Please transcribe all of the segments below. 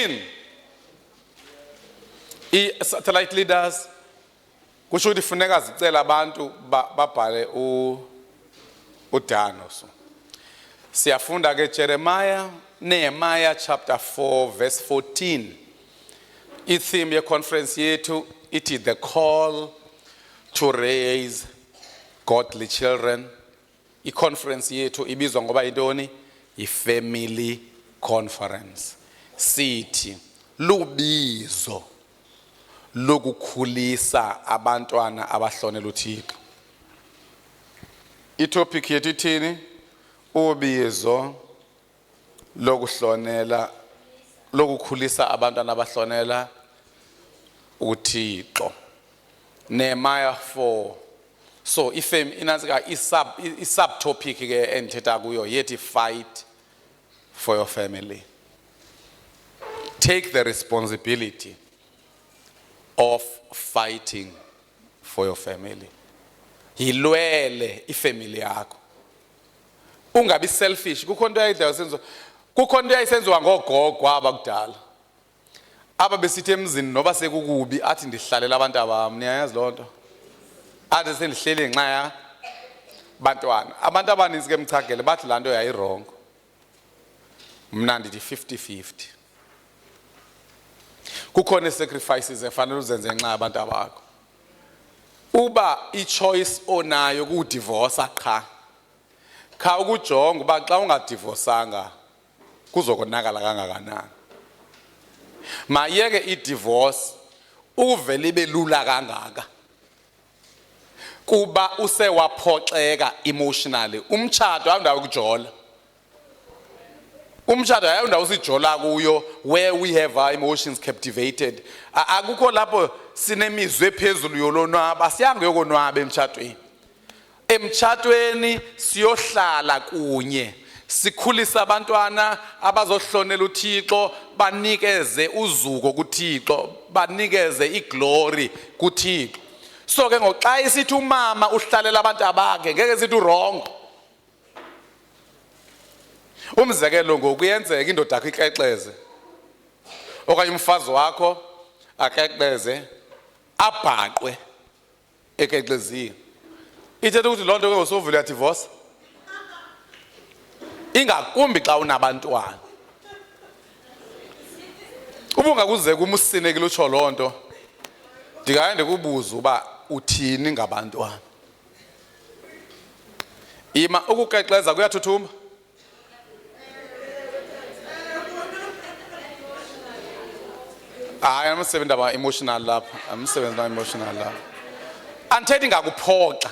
14 i-satellite leaders kusho ukuthi funeka zicela abantu babhale udano. Siyafunda ke Jeremiah, Nehemiah chapter 4 verse 14. I-theme ye-conference yethu ithi the call to raise godly children. I-conference yethu ibizwa ngoba intoni? I-family conference. Sithi lubizo lokukhulisa abantwana abahlonela uThixo. I-topic yethu ithini? Ubizo lokuhlonela lokukhulisa abantwana abahlonela uThixo. Nehemiah 4. So inantsika i-subtopic ke endithetha kuyo yethi fight for your family. Take the responsibility of fighting for your family. Yilwele ifamily yakho. Ungabi selfish. Kukhona into yayisenziwa ngogogo abakudala. Aba besithi emzini noba sekukubi athi ndihlalela abantu abami. Niyayazi lonto? Athi sendihleli ngenxa ya bantwana. Abantu abaninzi ke mchagele bathi lanto yayirong. Mna ndithi 50-50. Kukhona sacrifices efanele uzenze ngenxa yabantu abakho. Uba i-choice onayo kudivorce qha. Kha ukujonga uba xa ungadivorcanga kuzokonakala kangakanani. Mayeke i-divorce uvele ibe lula kangaka. Kuba usewaphoxeka emotionally. Umtshado awundawo ukujola. Umtshado ayawundawo usijola kuyo where we have our emotions captivated. Akukho lapho sinemizwe ephezulu yolonwaba. Siyange yokonwaba emtshadweni. Emtshadweni siyohlala kunye. Sikhulisa abantwana abazohlonela uThixo, banikeze uzuko kuThixo, banikeze iglory kuThixo. So ke ngoxa isithi umama uhlalela abantu abakhe ngeke sithi wrong. Umzekelo ngokuyenzeka indoda yakho ixexeze okanye umfazi wakho akexeze abhaqwe ekexezile. Ithetha ukuthi lonto ke usovula divorce. Ingakumbi xa unabantwana. Ubungakuzeka umusinekile utsho lonto. Ndikaye ndikubuza uba uthini ngabantwana. Ima ukukexeza kuyathuthuma. I'm seven about emotional love. I'm seven about emotional love. Andithethi ngakuphoxa.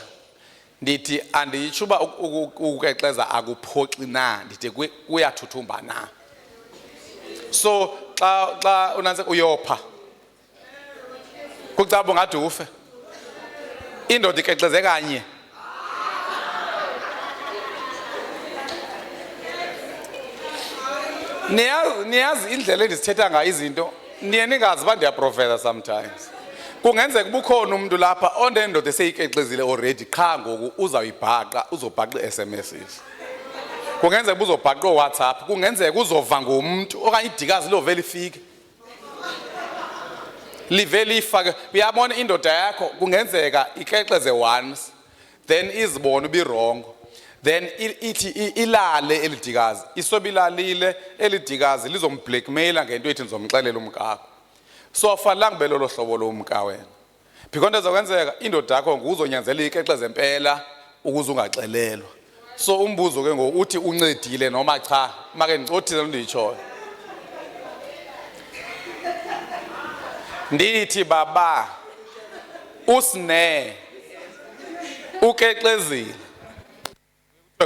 Ndithi andiyitshuba ukukexeza akuphoxi na. Ndithi kuyathuthumba na. So xa unanze uyopha. Kucaba ungathi ufe. Indoda ikexeze kanye. Niyazi indlela endisithetha ngayo izinto. Niye ningazi uba ndiyaprofesa sometimes. Kungenzeka ubukhona umuntu lapha onendoda eseyikexezile already qha ngoku uzawuyibhaqa uzobhaqa i-SMSs. Kungenzeka uzobhaqa WhatsApp, kungenzeka uzova ngomuntu okanye idikazi lovele ifike. Livele ifake. Uyabona indoda yakho kungenzeka ikexeze once then izibone ubi wrong. Then ithi ilale elidikazi. Isobilalile elidikazi lizomblackmaila ngento ethi nizomxelela umkakho. So afanelanga belolo hlobo lomka wena. Because into ezokwenzeka indoda yakho nguzonyanzela ikexeze impela ukuze ungaxelelwa. So umbuzo ke ngokuthi uncedile noma cha, make ngixothile ndiyitshoyo. Ndithi baba usine ukexezile.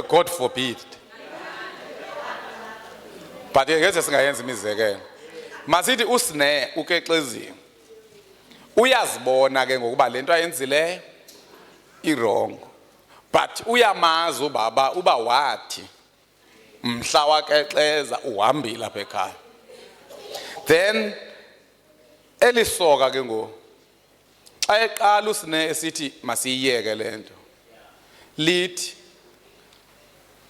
God forbid. But ngeze singayenza imizekelo. Masithi usine ukexezile. Uyazibona ke ngokuba lento ayenzileyo i-wrong. But uyamazi ubaba uba wathi mhla wakexeza uhambile apha ekhaya. Then elisoka ke ngo xa eqala usine esithi masiyiyeke lento. Lithi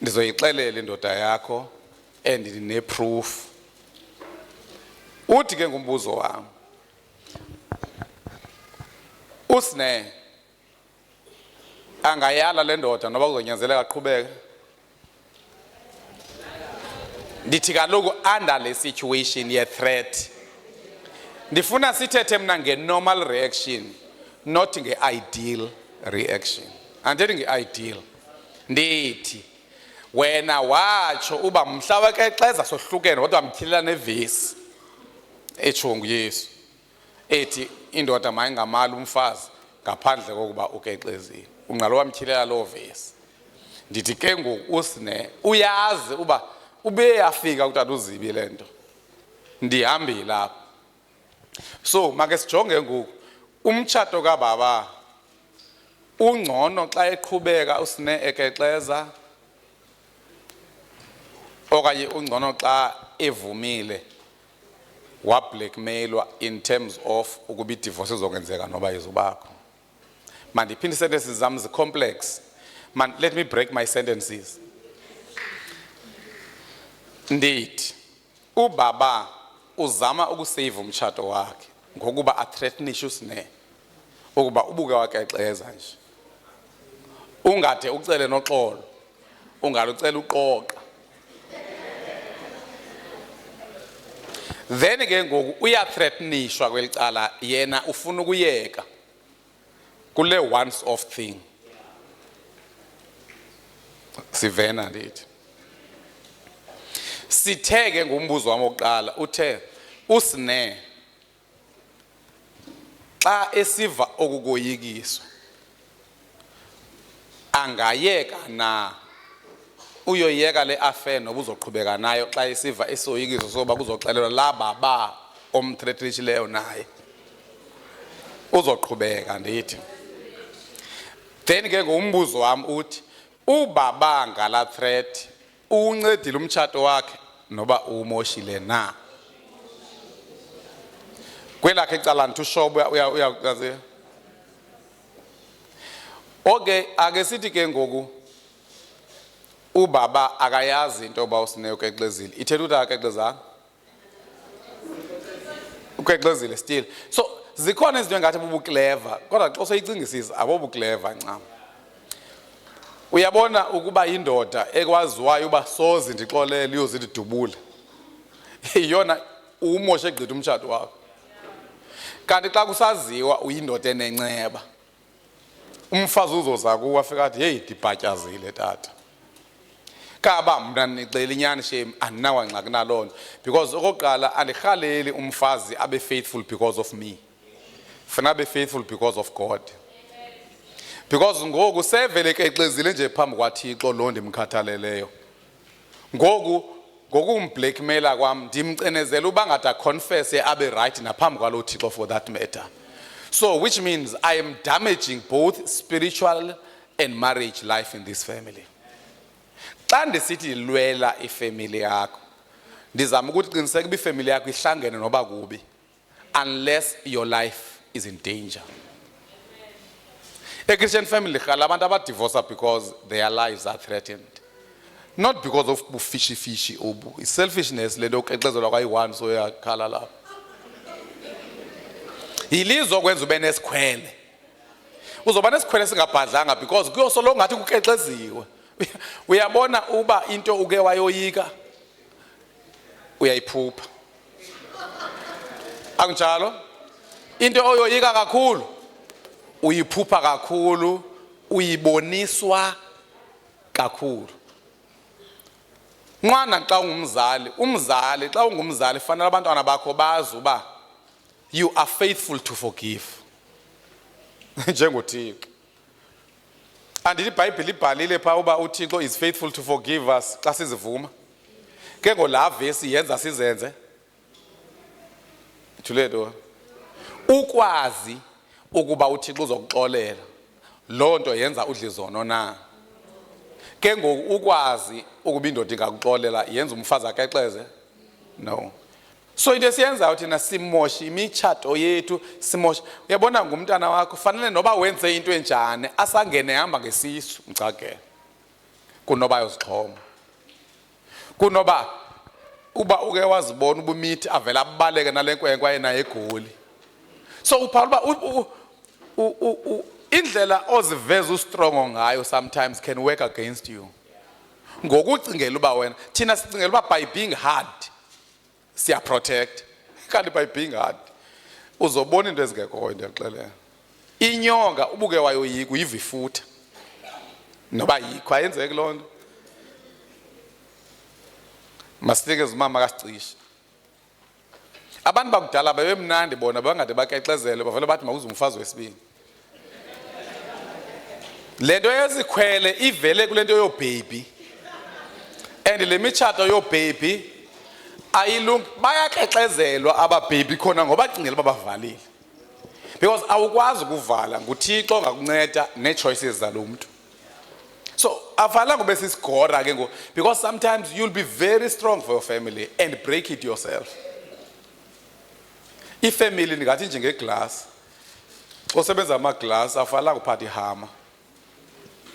ndizoyixelela indoda yakho and ndine proof. Uthi ke ngumbuzo wami, usine angayala le ndoda noba kuzonyanzeleka aqhubeke? Ndithi kaloku under le situation ye threat ndifuna sithethe mna nge-normal reaction, not nge-ideal reaction. Andithethi nge-ideal, ndithi wena watsho uba mhla wekexeza sohlukene kodwa mtyhilela nevesi etsho nguYesu ethi indoda mayingamali umfazi ngaphandle kokuba ukexezile. Ungalo wamtyhilela loo vesi. Ndithi ke ngoku usine uyazi uba ube yafika kutata uZibi le nto, ndihambile apha. So make sijonge ngoku umtshato kababa ungcono xa eqhubeka usine ekexeza okanye ungcono xa evumile wablackmailwa in terms of ukuba idivorce izokwenzeka noba izubakho? Mandiphinde sentences zam zi-complex. Let me break my sentences. Ndithi ubaba uzama ukusave umtshato wakhe ngokuba athreatenishe usine ukuba ubuke wakexeza nje, ungade ucele noxolo, ungalucela uqoqa. Then ke ngoku uyathreatenishwa kwelicala, yena ufuna ukuyeka kule once off thing. Sivena ndithi sitheke ngumbuzo wami wokuqala uthe usine xa esiva okukoyikiswa angayeka na uyoyeka le affair noba uzoqhubeka nayo xa esiva esoyikiso soba kuzoxelelwa la baba omthreatishileyo naye uzoqhubeka? Ndithi then ke ngumbuzo wami uthi ubaba ngala threat uncedile umtshato wakhe noba umoshile na? Kwelakhe icala ntushobo uyazi. Okay, ake sithi ke ngoku ubaba akayazi into yoba usine ukexezile. Ithetha ukuthi akexezanga? Ukexezile still. So zikhona izinto engathi bubuclever kodwa xa soyicingisisa abobuclever ncam. Uyabona ukuba indoda ekwaziwayo uba soze ndixolele iyozidubula yiyona umoshe egqitha umtshato wakho. Kanti xa kusaziwa uyindoda enenceba, umfazi uzoza kuwe afika athi hey ndibhatyazile tata. Kaba mna ndixela inyani shame andinawangxaki naloo nto, because okokuqala andirhaleli umfazi abe faithful because of me, funa abe faithful because of God. Because ngoku sevele kexezile nje phambi kwaThixo lo ndimkhathaleleyo, ngoku umblackmaila kwam ndimcinezela uba ngada confess abe right naphambi kwalo Thixo for that matter. So which means I am damaging both spiritual and marriage life in this family. Xa ndisithi lwela ifamily yakho ndizama ukuthi qiniseka uba ifamily yakho ihlangene noba kubi, unless your life is in danger. A Christian family hala abantu abadivorce because their lives are threatened, not because of fishy obu. Selfishness le nto uxexezelwa kwayi-one so yakhala lapho. Yilizo kwenza ube nesikhwele. Uzoba nesikhwele singabhadlanga because kuyosolo ngathi kukexeziwe. Uyabona uba into uke wayoyika uyayiphupha. Akunjalo? Into oyoyika kakhulu uyiphupha kakhulu, uyiboniswa kakhulu. Nqana xa umzali xa ungumzali fanele abantwana bakho bazi uba you are faithful to forgive njengoThixo. Andithi iBhayibhile ibhalile phaa uba uThixo is faithful to forgive us xa sizivuma. Ke ngolaa vesi yenza sizenze thuleto ukwazi ukuba uThixo uzokuxolela loo nto yenza udlizono na. Ke ngoku ukwazi ukuba indoda ingakuxolela yenza umfazi akexeze? No. So into esiyenzayo thina simoshe imitshato yethu, simoshe. Uyabona ngumntana wakho fanele noba wenze into enjani asangene hamba ngesisu mcakele kunoba yozixhoma, kunoba uba uke wazibona ubumithi avela abaleke nalenkwenkwe ayena egoli. So uPaul uba indlela oziveza ustrong ngayo sometimes can work against you. Ngokucingela uba wena thina sicingela uba by being hard siya protect, kanti by being hard uzobona into ezingekhoyo ndiyaxelela. Inyonga ubuke wayoyika uyiva ifutha noba yikho ayenzeki loo nto. Masike zimama kasicishe. Abantu bakudala bebemnandi bona bangade bakexezele bavele bathi makuze umfazi wesibini. Lento yezikhwele ivele kulento yo baby. And le mitshato yo baby ayilungi bayaxexezelwa aba baby khona ngoba bacingela babavalile. Because awukwazi ukuvala nguThixo ongakunceda ne choices zalomuntu. So avala ngobe sisigora ke ngo because sometimes you'll be very strong for your family and break it yourself. Ifamily ningathi njenge glass. Osebenza ama glass afala kuphatha ihama.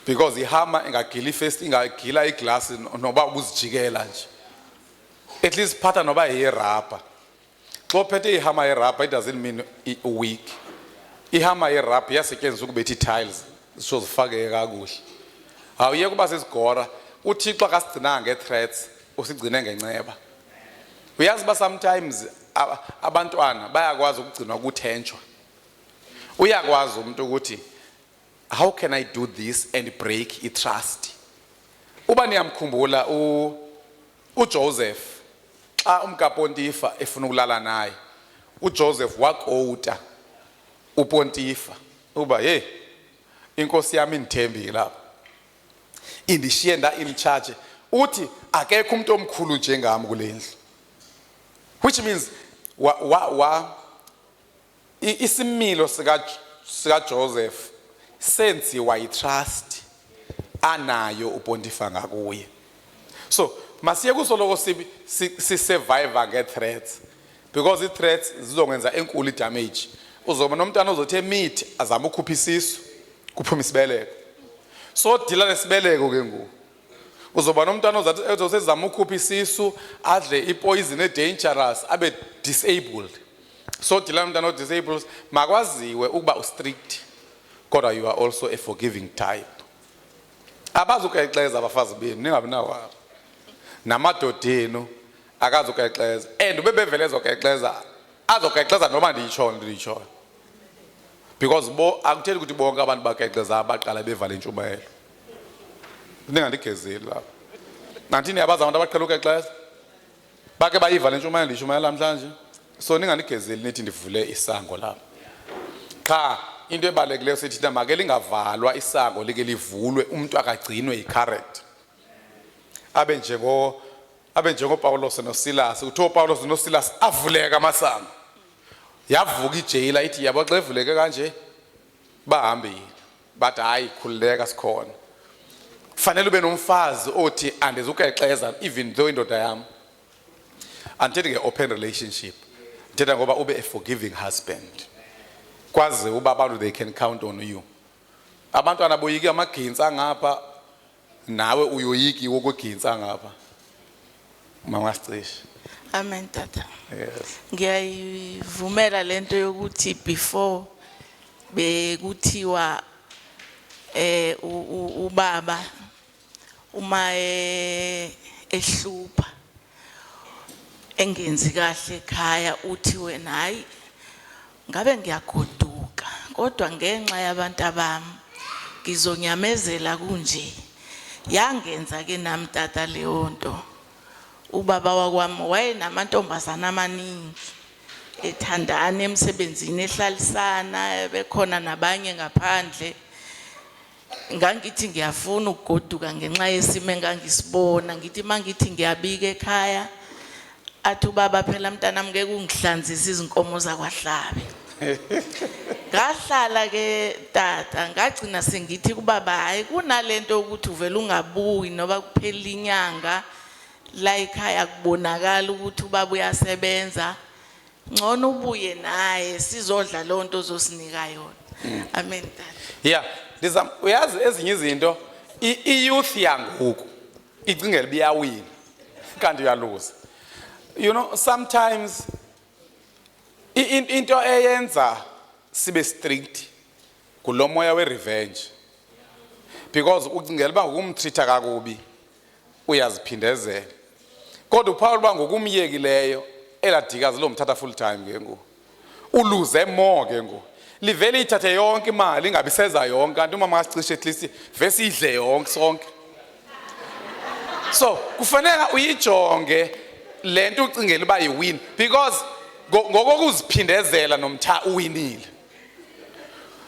Because ihama ingagila first ingagila iglass noba ubuzijikela nje. At least phatha noba irubber. Xa uphethe ihama irubber it doesn't mean weak. Ihama irubber yasetyenziswa ukubethi tiles so zifake kakuhle. Awuye kuba sesigora uThixo akasigcinanga nge-threats usigcine ngenceba. Uyazi ba sometimes abantwana bayakwazi ukugcinwa ukuthenjwa. Uyakwazi umuntu ukuthi how can I do this and break itrust? Uba niyamkhumbula uJoseph xa umkaPontifa efuna ukulala naye. uJoseph wakota uPontifa uba hey inkosi yami indithembile lapha. Indishiye nda in charge uthi akekho umuntu omkhulu njengami kulendlu. Which means isimilo sika Joseph senziwa yitrust anayo uPontifa ngakuye. So masiye kusoloko si survive nge threats because I threats zizongenza enkulu damage. Uzoba nomntana ozothe meet azama ukhupha isisu kuphuma isibeleko. So dila nesibeleko ke ngoku. Uzoba nomntana ozozama ukhupha isisu adle ipoison edangerous abe disabled. So dila nomntana disabled makwaziwe ukuba strict kodwa you are also a forgiving type. Abazukexeza abafazi benu ningabi nawo. Namadodenu akazukexeza and ubebevele ezokexeza azokexeza noma ndiyitsho. Because akutheli ukuthi bonke abantu bakexeza abaqala bevala intshumayelo. Ningandigezeli lapha. Nanti niyabaza abantu abaqala ukexeza bake bayivala intshumayelo ndishumayela namhlanje. So ningandigezeli nithi ndivule isango lapha. Cha into ebalulekileyo sithi make lingavalwa isango like livulwe umuntu akagcinwe iCharacter. Abe njengo Paulos noSilas utho Paulos noSilas avuleka amasango. Yavuka ijailer ithi yabo xa evuleke kanje bahambile but hayi khululeka sikhona. Kufanele ube nomfazi othi andizukexeza even though indoda yami. Andithethi ke open relationship. Ndithetha ngoba ube a forgiving husband. Kwazi uba abantu they can count on you. Abantwana boyiki amagintsa ngapha nawe uyoyiki wokuginsa ngapha. Mama Sicishe. Amen tata. Yes. Ngiyayivumela lento yokuthi before bekuthiwa ubaba uma ehlupha engenzi kahle ekhaya uthi wena hayi ngabe ngiyagoduka kodwa ngenxa yabantu abami ngizonyamezela kunje. Yangenza ke nami tata leyo nto. Ubaba wakwami wayenamantombazana amaningi ethandana emsebenzini ehlalisana bekhona nabanye ngaphandle. Ngangithi ngiyafuna ukugoduka ngenxa yesimo engangisibona ngithi mangithi ngiyabika ekhaya athi ubaba phela mntanami ke kungihlanzisa izinkomo zakwaHlabe. Ngahlala ke tata ngagcina sengithi kubaba hayi kunalento ukuthi uvela ungabuyi noba kuphela inyanga la ekhaya kubonakala ukuthi ubaba uyasebenza ngcono ubuye naye sizodla lonto ozosinika yona. Amen tata. Yeah, uyazi ezinye izinto iyouth yangoku icingela biyawina kanti uyaluza. You know, sometimes into eyenza sibe strict kulomoya we revenge, because ucingela uba ngokumtreata kakubi uyaziphindezela, kodwa uPaul uba ngokumyekileyo eladikazi lomthatha full time ke ngoku uluze more ke ngoku livele ithathe yonke imali ingabi seza yonke, kanti umama asicishe at least vese idle yonke sonke. So kufanele uyijonge lento ucingela uba yiwin, because ngokuziphindezela nomtha uwinile.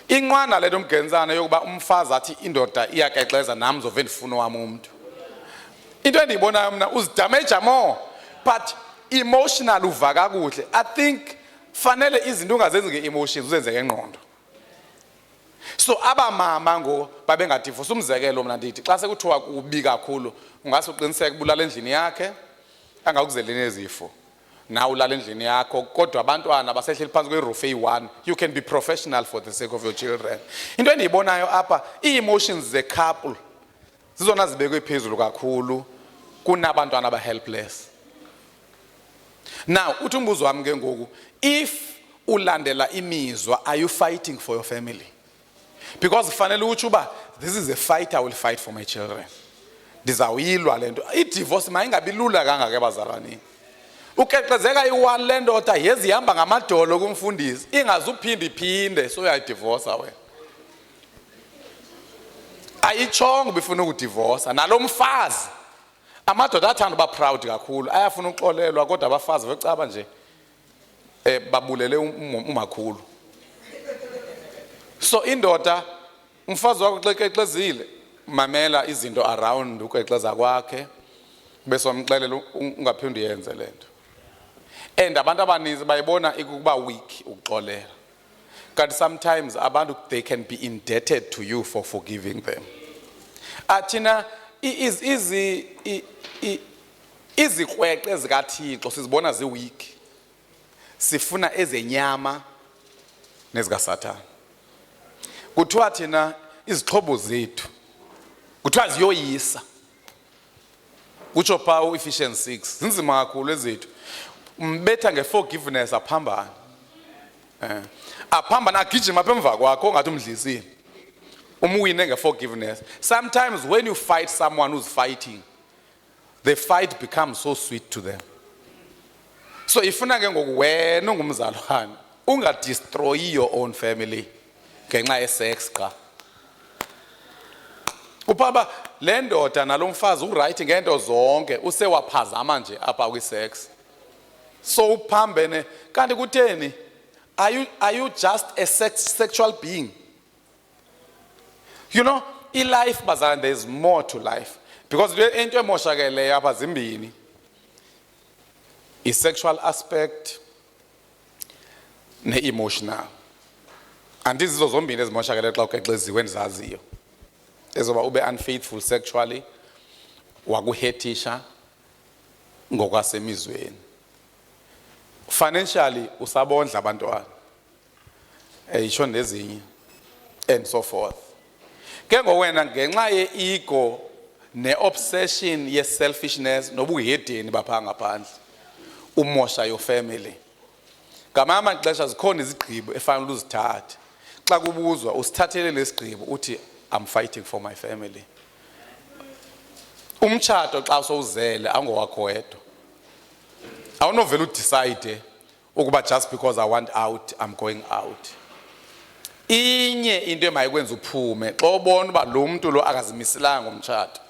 Inqwana lento umgenzana yokuba umfazi athi indoda iyakexeza nami zove ndifuna wami umuntu. Into endiyibonayo mina uzidamage more, but emotional uva kakuhle. I think fanele izinto ungazenzi nge-emotions uzenze ngengqondo. So abamama ngo babengadivorce, umzekelo mina ndithi xa sekuthiwa kubi kakhulu ungase uqiniseke ubulala endlini yakhe angakuzeleni ezifo, na ulala endlini yakho, kodwa abantwana basehleli phansi kwe-roof eyi-1, you can be professional for the sake of your children. Into endiyibonayo apha ii-emotions ze-couple zizona zibekwe phezulu kakhulu kunabantwana aba-helpless. Now uthi umbuzo wami ke ngoku, if ulandela imizwa, are you fighting for your family? Because kufanele utsho uba this is a fight I will fight for my children. Ndizawuyilwa lento. I-divorce mayingabi lula kangaka ebazalwaneni. Ukeqezeka i-one le ndoda yezi ihamba ngamadolo kumfundisi ingazuphinde iphinde, so uyayidivorce wena. Ayitshongo befuna ukudivorce. Nalo mfazi amadoda athanda uba proud kakhulu, ayafuna uxolelwa, kodwa abafazi becaba nje babulele umakhulu. So indoda umfazi wakho xa exezile mamela izinto around ukexeza kwakhe bese wamxelela ungaphindi uyenze lento. And abantu abaninzi bayibona ukuba weak ukuxolela. Kanti sometimes abantu they can be indebted to you for forgiving them. Athina izikwekwe ezikaThixo sizibona zi-weak, sifuna ezenyama nezikaSathane. Kuthiwa thina izixhobo zethu kuthiwa ziyoyisa, kutsho phaa u-Ephesians 6, zinzima kakhulu ezethu. Mbetha nge-forgiveness aphambane, aphambane agijima apha emva kwakho ongathi umdlisile, umwine nge-forgiveness. Sometimes when you fight someone who's fighting, the fight becomes so sweet to them. So ifuna ke ngoku wena ungumzalwane ungadestroy your own family ngenxa ye-sex qha. Upaba le ndoda nalo mfazi uright ngento zonke usewaphazama nje apha kwi-sex. So uphambene kanti kutheni? Are you just a sexual being? You know, in life bazalwane there is more to life, because into emoshakeleyo apha zimbini, i-sexual aspect ne-emotional. And izizo zombini ezimoshakeleyo xa ukexeziwe endizaziyo, ezoba ube unfaithful sexually, wakuhetisha ngokwasemizweni, financially usabondla abantwana, yisho nezinye, and so forth. Ke ngowena ngenxa ye-ego ne-obsession ye-selfishness nobuhedeni bapha ngaphandle umosha your family. Ngamanye amaxesha zikhona izigqibo efanele uzithathe. Xa kubuzwa usithathele lesigqibo uthi I'm fighting for my family. Umtshato xa usowuzele angowakho wedwa. Awunovela udecide ukuba just because I want out I'm going out. Inye into emayikwenza uphume xa ubona uba lo muntu lo akazimiselanga ngomtshato,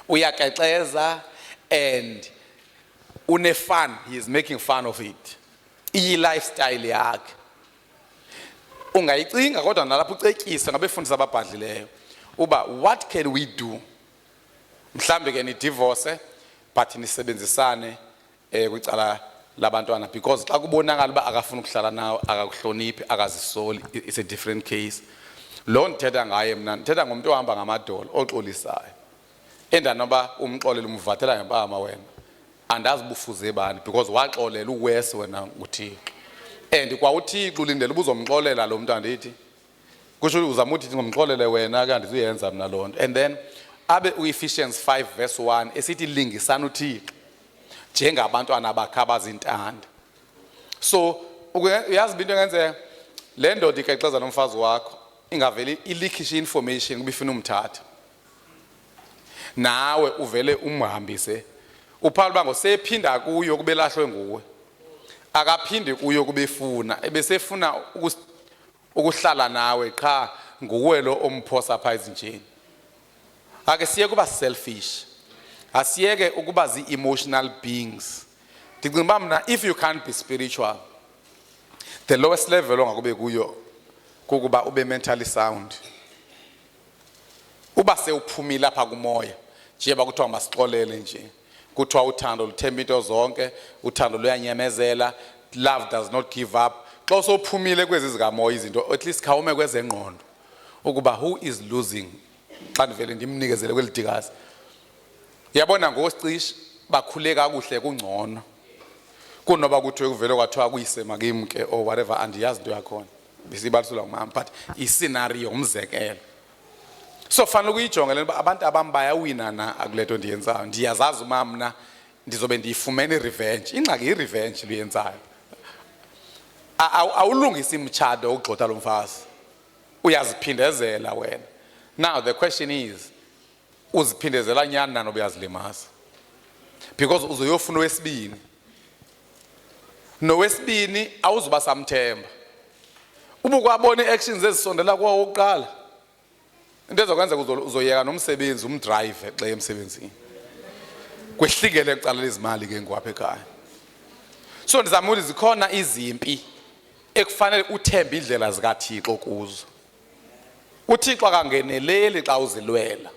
uyakexeza and une-fun, he is making fun of it, iyi-lifestyle yakhe. Ungayicinga kodwa nalapho ucetyisa ngabefundisa ababhadlileyo uba what can we do, mhlambe ke ni-divorce but nisebenzisane kwicala labantwana, because xa kubonakala uba akafuna ukuhlala nawe, akakuhloniphi, akazisoli, it's a different case. Lo ndithetha ngaye mna ndithetha ngomntu ohamba ngamadolo oxolisayo, endanoba umxolele umvathela ngempama wena andazi bufuze bani, because waxolela uwese wena nguThixo. And kwa uThixo ulindele ubuzomxolela lo mntu andithi kusho uzama uthi ngomxolele wena kanti uyenza mina loo nto. And then abe u-Ephesians 5 verse 1 esithi lingisana uThixo. njengabantwana bakhe abazintanda. So uyazi into engenzeka, le ndoda ikexeza nomfazi wakho ingaveli ilikhishe information kuba ifuna umthatha, nawe uvele umhambise. Uphawula uba ngosephinda kuyo kube lahlwe nguwe, akaphindi kuyo kube efuna, ebesefuna ukuhlala nawe qha nguwe lo omphosa pha ezinjeni. Ake siye kuba selfish, asiyeke ukuba zi-emotional beings. Ndicinga uba mna, if you can't be spiritual, the lowest level ongakube kuyo kukuba ube mentally sound. Uba sewuphumile apha kumoya njeba kuthiwa masixolele nje, kuthiwa uthando luthemba into zonke, uthando luyanyamezela, love does not give up. Xa sowuphumile kwezi zikamoya izinto, at least khawume kwezengqondo ukuba who is losing xa ndivele ndimnikezele kweli dikazi. Yabona ngosicishe bakhule kakuhle kungcono kunoba kuthiwe kuvele kwathiwa kuyise makimke or whatever, andiyazi into yakhona besibaliselwa ngumama, but iscenario umzekelo. So fanele ukuyijonga lento abantu abami bayawina na akule nto ndiyenzayo. Ndiyazazi uma mna ndizobe ndiyifumene revenge. Ingxaki yi-revenge luyenzayo. Awulungisi imitshato ukugxotha lo mfazi, uyaziphindezela wena. Now the question is, uziphindezela nyani nanoba uyazilimaza? Because uzoyofuna owesibini, nowesibini awuzuba samthemba. Ubukwabona i-actions ezisondela kwawo wokuqala, into ezokwenza uzoyeka nomsebenzi umdrive xa emsebenzini, kwehlikele ekucala lezimali ke ngwapha ekhaya. So ndizama ukuthi zikhona izimpi ekufanele uthembe indlela zikaThixo kuzo. uThixo akangeneleli xa uzilwela.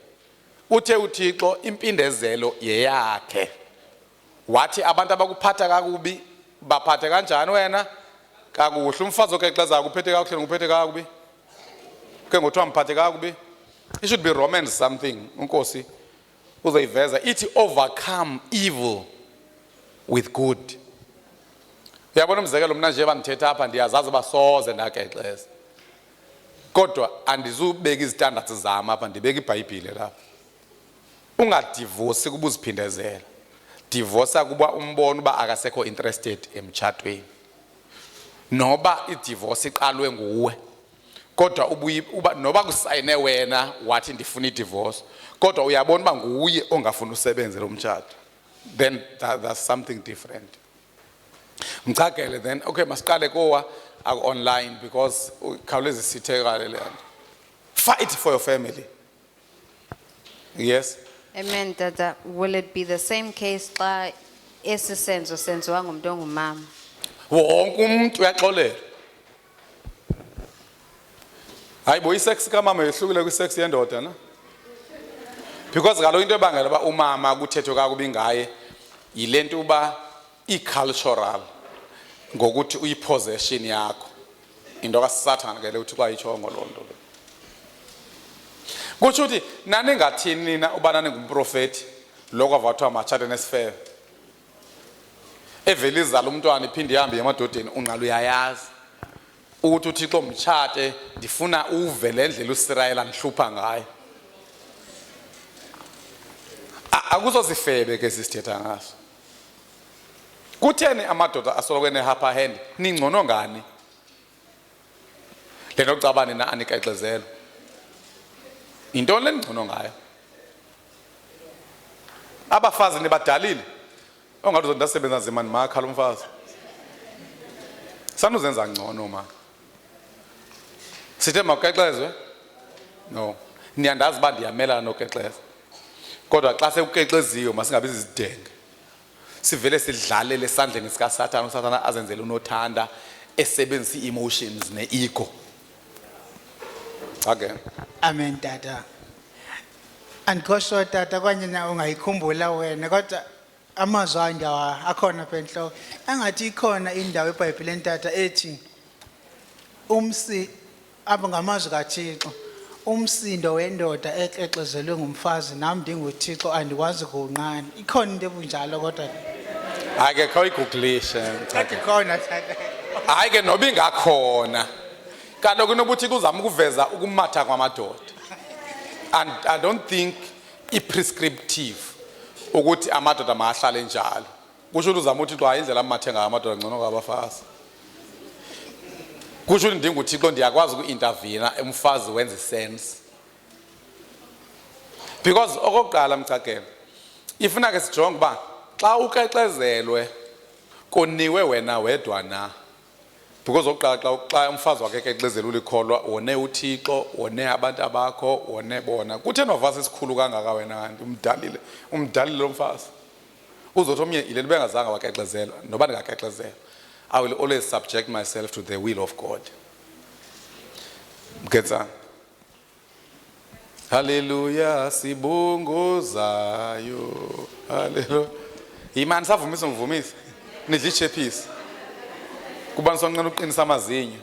Uthe uThixo impindezelo yeyakhe. Wathi abantu abakuphatha kakubi baphathe kanjani wena? Kakuhle. Umfazi okexeza ukuphethe kakuhle nguphethe kakubi. Ke ngothiwa mphathe kakubi. It should be Romans something. Unkosi uzoyiveza ithi overcome evil with good. Uyabona umzekelo mna nje bandithetha apha ndiyazazi basoze ndakexeza. Kodwa andizubeka izithandathu zami apha ndibeka iBhayibhile lapha. Ungadivorce kuba uziphindezela. Divorce kuba umbona uba akasekho interested emtshatweni. Noba idivorce iqalwe nguwe. Kodwa uba noba kusayine wena wathi ndifuna idivorce, kodwa uyabona uba nguye ongafuna usebenze lo mtshato. Then that's something different. Mchakele then okay masiqale kowa online because khawulezi sithekale le nto. Fight for your family. Yes. Amen, Tata. Will it be the same case xa esi senzo senziwa ngumuntu ongumama? Wonke umuntu uyaxolela. Hayibo isex kamama yehlukile kwisex yendoda na? Because kaloku into ebangela uba umama kuthethwe kakubi ngaye yilento uba i-cultural ngokuthi uyi-possession yakho. Into kaSathane ke le uthi xa itshongo loo nto le. Kutsho ukuthi naningathini nina uba naningumprofethi lokho avathiwa matshate nesifebe. Evele izala umntwana iphinde ihambe emadodeni unqala uyayazi. Ukuthi uThixo mtshate ndifuna uve le ndlela uSirayeli andihlupha ngayo. Akuzozifebe ke sisithetha ngaso. Kutheni amadoda asoloko enehapha hand ningcono ngani? Le nto kucabani na anikexezelo. Intoni lengcono ngayo? Abafazi nibadalile. Ongathi uzondasebenza nzima nimakha lo mfazi. Sanuzenza ngcono ma. Sithe makexezwe? No. Niyandazi uba ndiyamelana nokexeza. Kodwa xa sekukexeziwe masingabi zizidenge. Sivele sidlalele esandleni sikaSathane, uSathane azenzele unothanda esebenzisa ii-emotions ne-ego. Okay. Amen Tata. Andikho Tata kwanye na ungayikhumbula wena kodwa amazwi andawa akhona apha enhloko. Engathi ikhona indawo eBhayibhelini Tata ethi umsi apha ngamazwi kaThixo. Umsindo wendoda exexezelwe ngumfazi nami ndinguThixo andikwazi kuwunqanda. Ikhona into ebunjalo kodwa Hayi ke khawuyigugulishe. Tata khona Tata. Hayi ke noba ingakhona. Kaloku nobuthi kuzama ukuveza ukumatha kwamadoda. And I don't think i-prescriptive ukuthi amadoda mahlale njalo. kusho ukuthi uzama uThixo hayi indlela amathe ngayo amadoda ngcono kwabafazi. Kusho ukuthi ndinga uThixo ndiyakwazi uku-intervene umfazi wenze sense. Because okokuqala mcakelo ifuna ke sijonge uba xa ukekezelwe koniwe wena wedwa na. Because okokuqala xa umfazi wakhe ekekezela ulikholwa wone uThixo wone abantu abakho wone bona. Kutheni wavasa isikhulu kangaka wena kanti umdalile lo mfazi. Uzothi omnye ile bengazange wakekezela noba ndingakekezela. I will always subject myself to the will of God. Mkhetsa. Hallelujah sibongozayo. Hallelujah. Imani savumisa ngivumisa. Nidla ichephisi. Kuba nisonqena uqinisa amazinyo.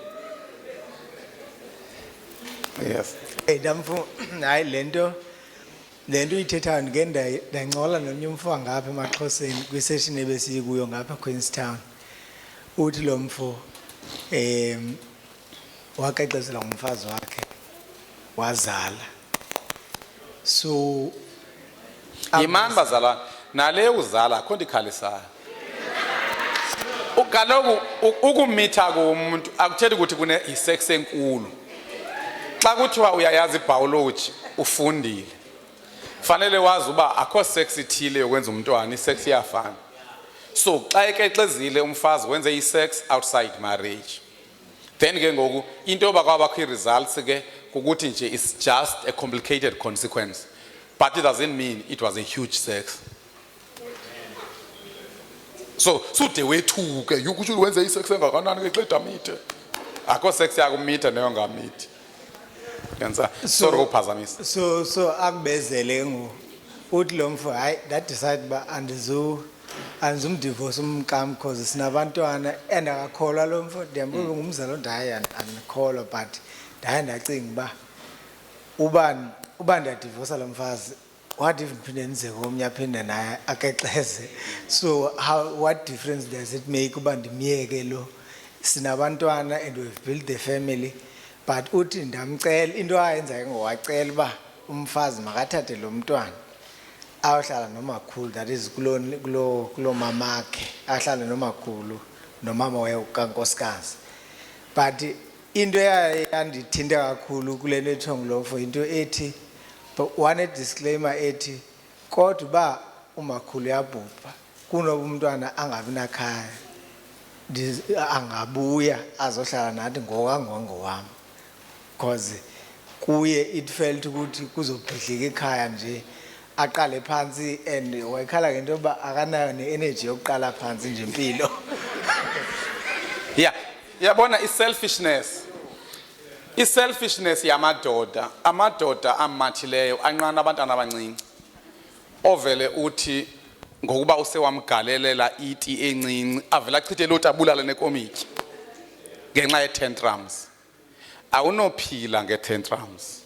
Yes. Damfu hayi lento ithethayo ngeke ndangcola nomnye umfo ngapha emaXhoseni kwisession ebesikuyo ngapha Queenstown. Uthi lo mfo waqeqezela ngumfazi wakhe wazala. So Imani bazala nale uzala akho ndikhalisayo. Ukaloku ukumitha komuntu akuthethi ukuthi kune isex enkulu. Xa kuthiwa uyayazi biology ufundile. Fanele wazi uba akho sex ithile yokwenza umntwana isex iyafana. So xa ekexezile umfazi wenze isex outside marriage. Then ke ngoku into yoba kwabakho results ke ukuthi nje it's just a complicated consequence. But it doesn't mean it was a huge sex. So de wethuke ukusho wenze isex engakanani ke xeda mithe. Akho sex yakumitha neyo ngamithi. Yenza sorry ukuphazamisa. So akubezele uthi lo mfo hayi that decide ba anizumdivorce umkam because sinabantwana endakakholwa lo mfo ndiyambuza ngumzalo ndaye andikholwa but ndaye ndacinga uba ndiyadivorce lo mfazi what if ndiphinde ndize komnye aphinde naye akexeze. So what difference does it make uba ndimyeke lo sinabantwana and we've built the family. But uthi ndamcela into ayenza ngowacela uba umfazi makathathe lo mntwana ayohlala nomakhulu, that is kulo mamakhe ahlale nomakhulu nomama kaNkosikazi. But into yandithinta kakhulu kule nto ethwa ngulo mfo into ethi one disclaimer ethi kodwa uba umakhulu uyabhubha kunoba umntwana angabi nakhaya angabuya azohlala nathi ngowam. Because kuye it felt ukuthi kuzobhidlika ekhaya nje aqale phansi and wayekhala ngento yoba akanayo ne-energy yokuqala phansi nje impilo. Yeah, yabona i-selfishness yamadoda amathileyo anqana abantwana abancinci ovele uthi ngokuba usewamgalelela iti encinci avela achithele utabulala nekomiki ngenxa ye-tantrums. Awunophila nge-tantrums.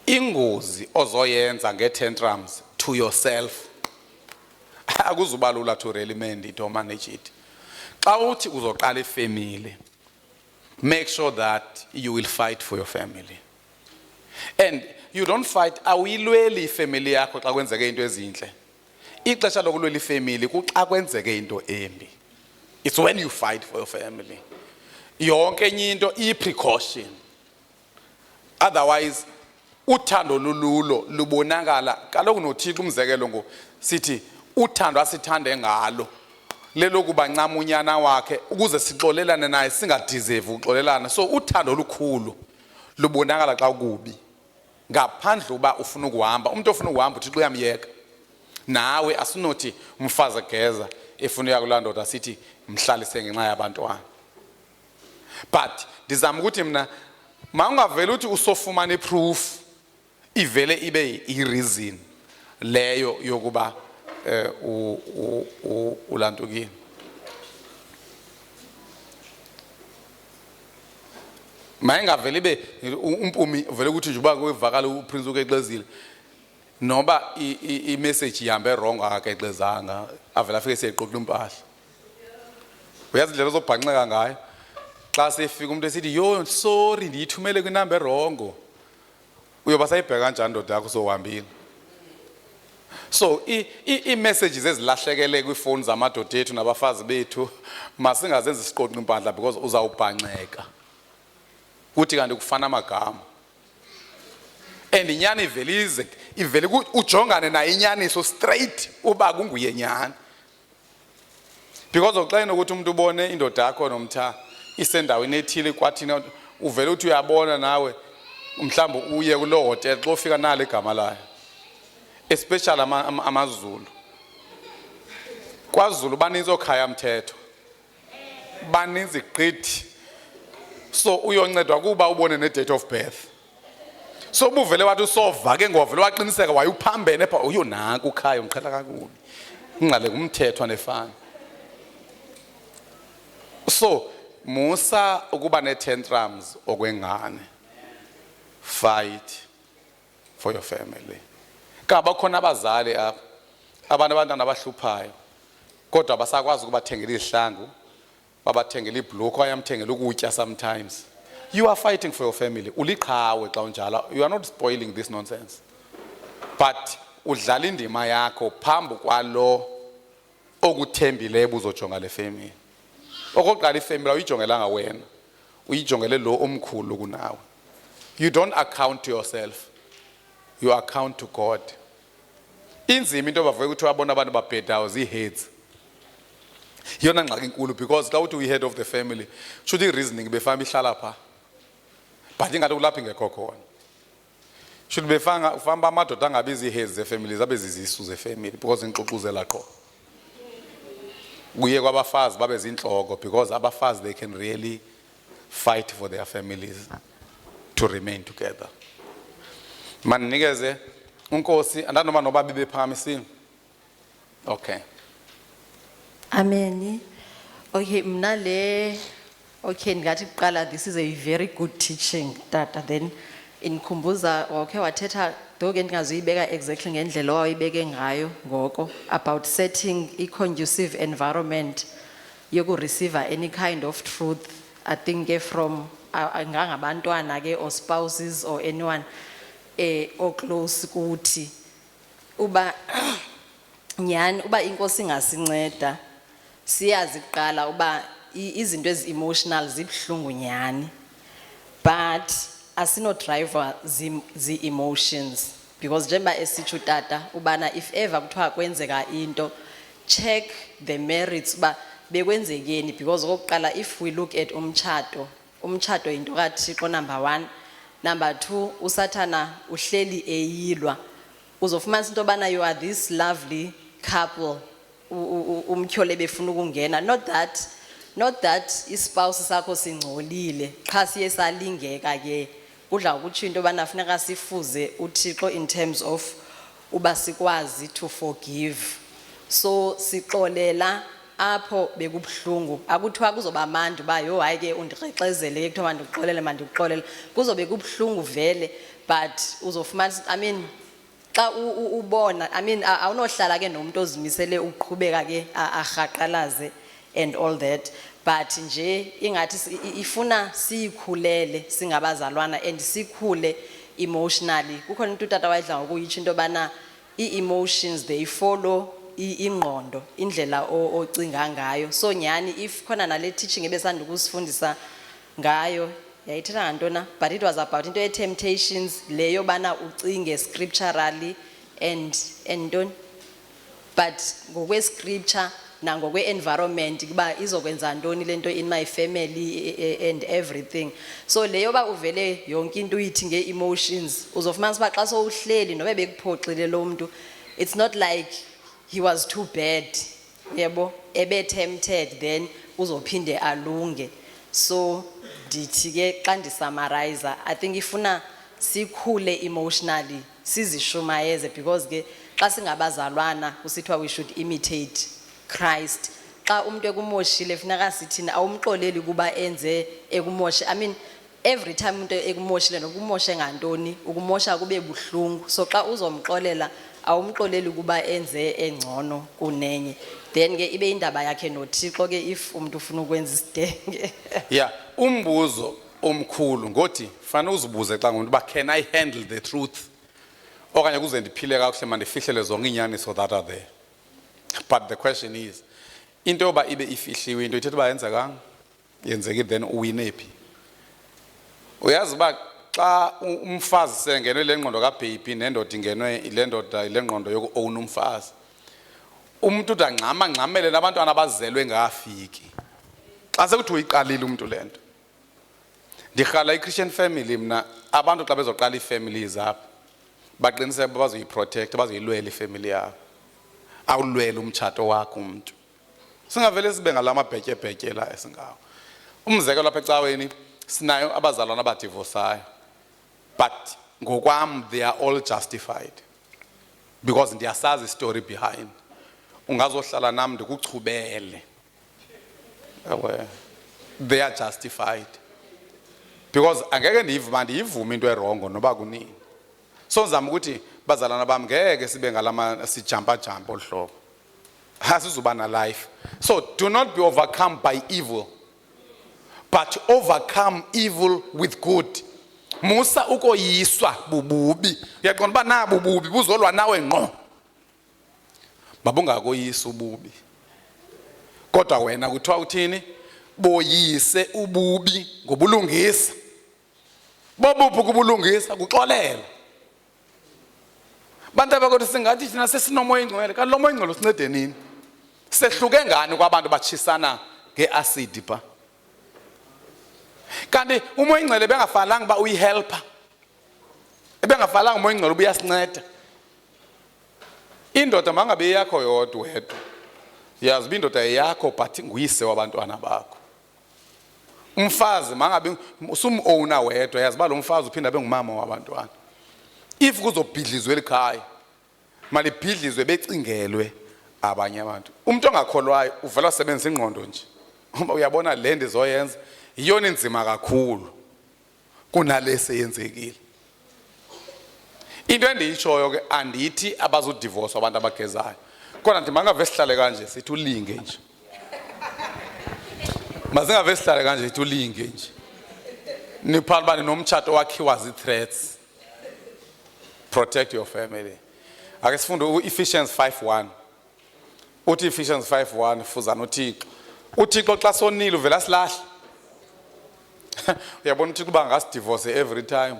Ingozi ozoyenza nge-tantrums to yourself akuzuba lula to really mend it or manage it. Xa uthi uzoqala ifamily, make sure that you will fight for your family. And you don't fight, awuyilweli ifamily yakho xa kwenzeke into ezinhle. Ixesha lokulwela ifamily kuxa kwenzeke into embi. It's when you fight for your family. Yonke enye into i-precaution. Otherwise uthando lululo lubonakala kaloku noThixo umzekelo sithi uthando asithande ngalo lelokuba ncama unyana wakhe ukuze sixolelane naye singadeserve uxolelana. So uthando olukhulu lubonakala xa kubi ngaphandle uba ufuna ukuhamba. Umuntu ofuna ukuhamba uThixo uyamyeka. Nawe asinothi umfazi egeza efuna uya kulaa ndoda sithi mhlalise ngenxa yabantwana. But ndizama ukuthi mina mawungavele uthi usofumana iproof ivele ibe i-reason leyo yokuba ulantukile. Mayengavele ibe umpumi vele ukuthi nje uba kwevakala uPrince ukexezile noba i-message ihambe wrong akakexezanga avela afike seyiqoqula impahla. Uyazi indlela zobhanqeka ngayo xa sefika umuntu esithi yo sorry ndiyithumele kwinamba erongo uyoba sayibheka kanjani ndoda yakho sohambile. So i-messages ezilahlekele kwiifowuni zamadoda ethu nabafazi bethu masingazenzi siqoqe impahla because uzawubhanceka kuthi kanti kufana amagama and inyani ivele ujongane nayo inyaniso straight uba kunguye nyani because uxela ukuthi umuntu ubone indoda yakho nomtha isendaweni ethile kwathina uvele uthi uyabona nawe mhlawumbe uye kulo hotel xa ufika nalo igama layo especially amaZulu kwaZulu baninzi okhaya mthetho baninzi gqithi so uyoncedwa kuba ubone ne-date of birth so buvele wathi usova ke ngovele waqiniseka wayephambene pha uyo nanku ukhaya umqhela kakubi ingqale kumthetho anefana so musa ukuba ne-tantrums okwengane fight for your family kaba khona abazali apha abantwana abahluphayo kodwa basakwazi ukubathengela izihlangu babathengela ibhlukho ayamthengela ukutya sometimes you are fighting for your family uliqhawe xa unjalo you are not spoiling this nonsense but udlala indima yakho phambi kwalo okuthembile buzojonga le family okokuqala ifamily uyijongelanga wena uyijongele lo omkhulu kunawe you don't account to yourself you account to God inzima into bavuke ukuthi wabona abantu babhedayo ziheads yona ngxaki inkulu because xa uthi uyi-head of the family should i-reasoning befana ihlala pha but ingathi kulapho ingekho khona should befanga ufamba amadoda angabi zi-heads zefamily zabe zizisu zefamily because inxuxuzela qho kuye kwabafazi babe zinhloko because abafazi they can really fight for their families to remain together maninikeze unkosi andanoma noba bibephakamisile okay Amen. Okay, okay, ngathi kuqala this is a very good teaching tata then inkhumbuza okay wathetha doke ndingazuyibeka exactly ngendlela owayibeke ngayo ngoko about setting a conducive environment yoku receive any kind of truth I think from ngangabantwana ke or spouses or anyone or close kuthi uba nyani uba inkosi ingasinceda siyazi kuqala uba izinto ezi-emotional zibhlungu nyani but asino driver zi-emotions because njengoba esitsho utata ubana if ever kuthiwa kwenzeka into check the merits uba bekwenzekeni because okokuqala if we look at umtshato into kaThixo number 1 number 2 usathana uhleli eyilwa uzofumanisa into yobana you are this lovely couple umtyhole befuna ukungena not that ispouse sakho singcolile qha siye salingeka ke kudla ukuthi into yobana funeka sifuze uThixo in terms of uba sikwazi to forgive so sixolela apho bekubhlungu akuthiwa kuzoba mandi ba yo hayi ke undirexezele ke kuthiwa mandikuxolele kuzobe kubhlungu vele but uzofumanisa I mean xa ubona I mean awunohlala ke nomuntu ozimisele uqhubeka ke arhaqalaze and all that but nje ingathi ifuna sikhulele singabazalwana and sikhule emotionally kukhona into utata wayidla ngokuyitsho into bana i-emotions they follow ingqondo indlela ocinga ngayo so nyani if khona nale teaching ebesanda ukusifundisa ngayo yayithetha ngantona but it was about into ye-temptations leyo bana ucinge scripturally and don't but ngokwe-scripture nangokwe-environment kuba izokwenza ntoni lento in my family and everything so leyo ba uvele yonke into uyithi nge-emotions uzofumanisa uba xa sowuhleli nobe bekuphoxile lo mntu it's not like he was too bad yebo ebe-tempted then uzophinde alunge so ndithi ke xa ndisummarize I think ifuna sikhule emotionally sizishumayeze because ke xa singabazalwana kusithiwa we should imitate Christ xa umuntu ekumoshile funeka sithina awumxoleli kuba enze ekumoshe I mean every time umuntu ekumoshile nokumoshe ngantoni ukumosha kube buhlungu so xa uzomxolela awumxoleli kuba enze engcono kunenye then ke ibe indaba yakhe noThixo ke if umuntu ufuna ukwenza isidenge yeah umbuzo omkhulu ngothi fanele uzibuze xa ngonto ba can I handle the truth okanye kuze ndiphile kakuhle mandifihlele zonke inyaniso that are there. But the question is, into yoba ibe ifihliwe into ithetha uba yenzekanga, yenzekile, then uwine phi? Uyazi uba xa umfazi sengenwe le ngqondo kaBaby nendoda ingenwe le ndoda ile ngqondo yoku-own umfazi, umuntu uthi angxamele nabantwana abazelwe ngafiki xa sekuthi uyiqalile umuntu le nto. Ndirhala i-Christian family mna, abantu xa bezoqala ii-families apha baqiniseke bazoyiprotect, bazoyilwela ifamily yabo, awulwele umtshato wakho umntu. Singavele sibe ngala mabhetye la esingawo. Umzekelo lapha ecaweni sinayo abazalwana abadivorsayo, but ngokwam they are all justified because ndiyasazi story behind. Ungazohlala nam ndikuchubele, they are justified because angeke ndiyivume into erongo noba kunini. So ngizama ukuthi bazalwana bami ngeke sibe ngalama sijampa olhlobo, asizuba na life. So do not be overcome by evil, but overcome evil with good. Musa ukoyiswa bububi, uyaqonda uba nabo ububi buzolwa nawe ngqo, mabungakoyisa ububi. Kodwa wena kuthiwa uthini? Boyise ububi ngobulungisa. Bobuphi kubulungisa? Kuxolela. Bantu abakothi singathi thina sesinomoya ingcwele, kanti lo moya ingcwele usincede nini? Sehluke ngani kwabantu bachisana ngeacid pha? Kanti umoya ingcwele bengafanelanga ba uyihelpa, ebengafanelanga umoya ingcwele ubuyasinceda. Indoda mangabe yakho yodwa wedwa, yazi uba indoda yakho but nguyise wabantwana bakho. Umfazi mangabe usum-owner wedwa, yazi uba lo mfazi uphinda abe ngumama wabantwana. If kuzobhidlizwe elikhaya, malibhidlizwe becingelwe abanye abantu. Umuntu ongakholwayo uvela wasebenzisa ingqondo nje. Uyabona le nto izoyenza iyona inzima kakhulu kunalese yenzekile. Into endiyitshoyo ke andithi abazudivorce abantu abagezayo, kodwa ndithi mangave sihlale kanje sithi ulinge nje. Masingave sihlale kanje sithi ulinge nje. Niphala bani nomtshato wakhiwa zi-threats. Protect your family. Ake sifunde Ephesians 5:1. Uthi Ephesians 5:1 fuzana uThixo. uThixo xa sonile uvela silahla. Uyabona uThixo uba ngasidivorce every time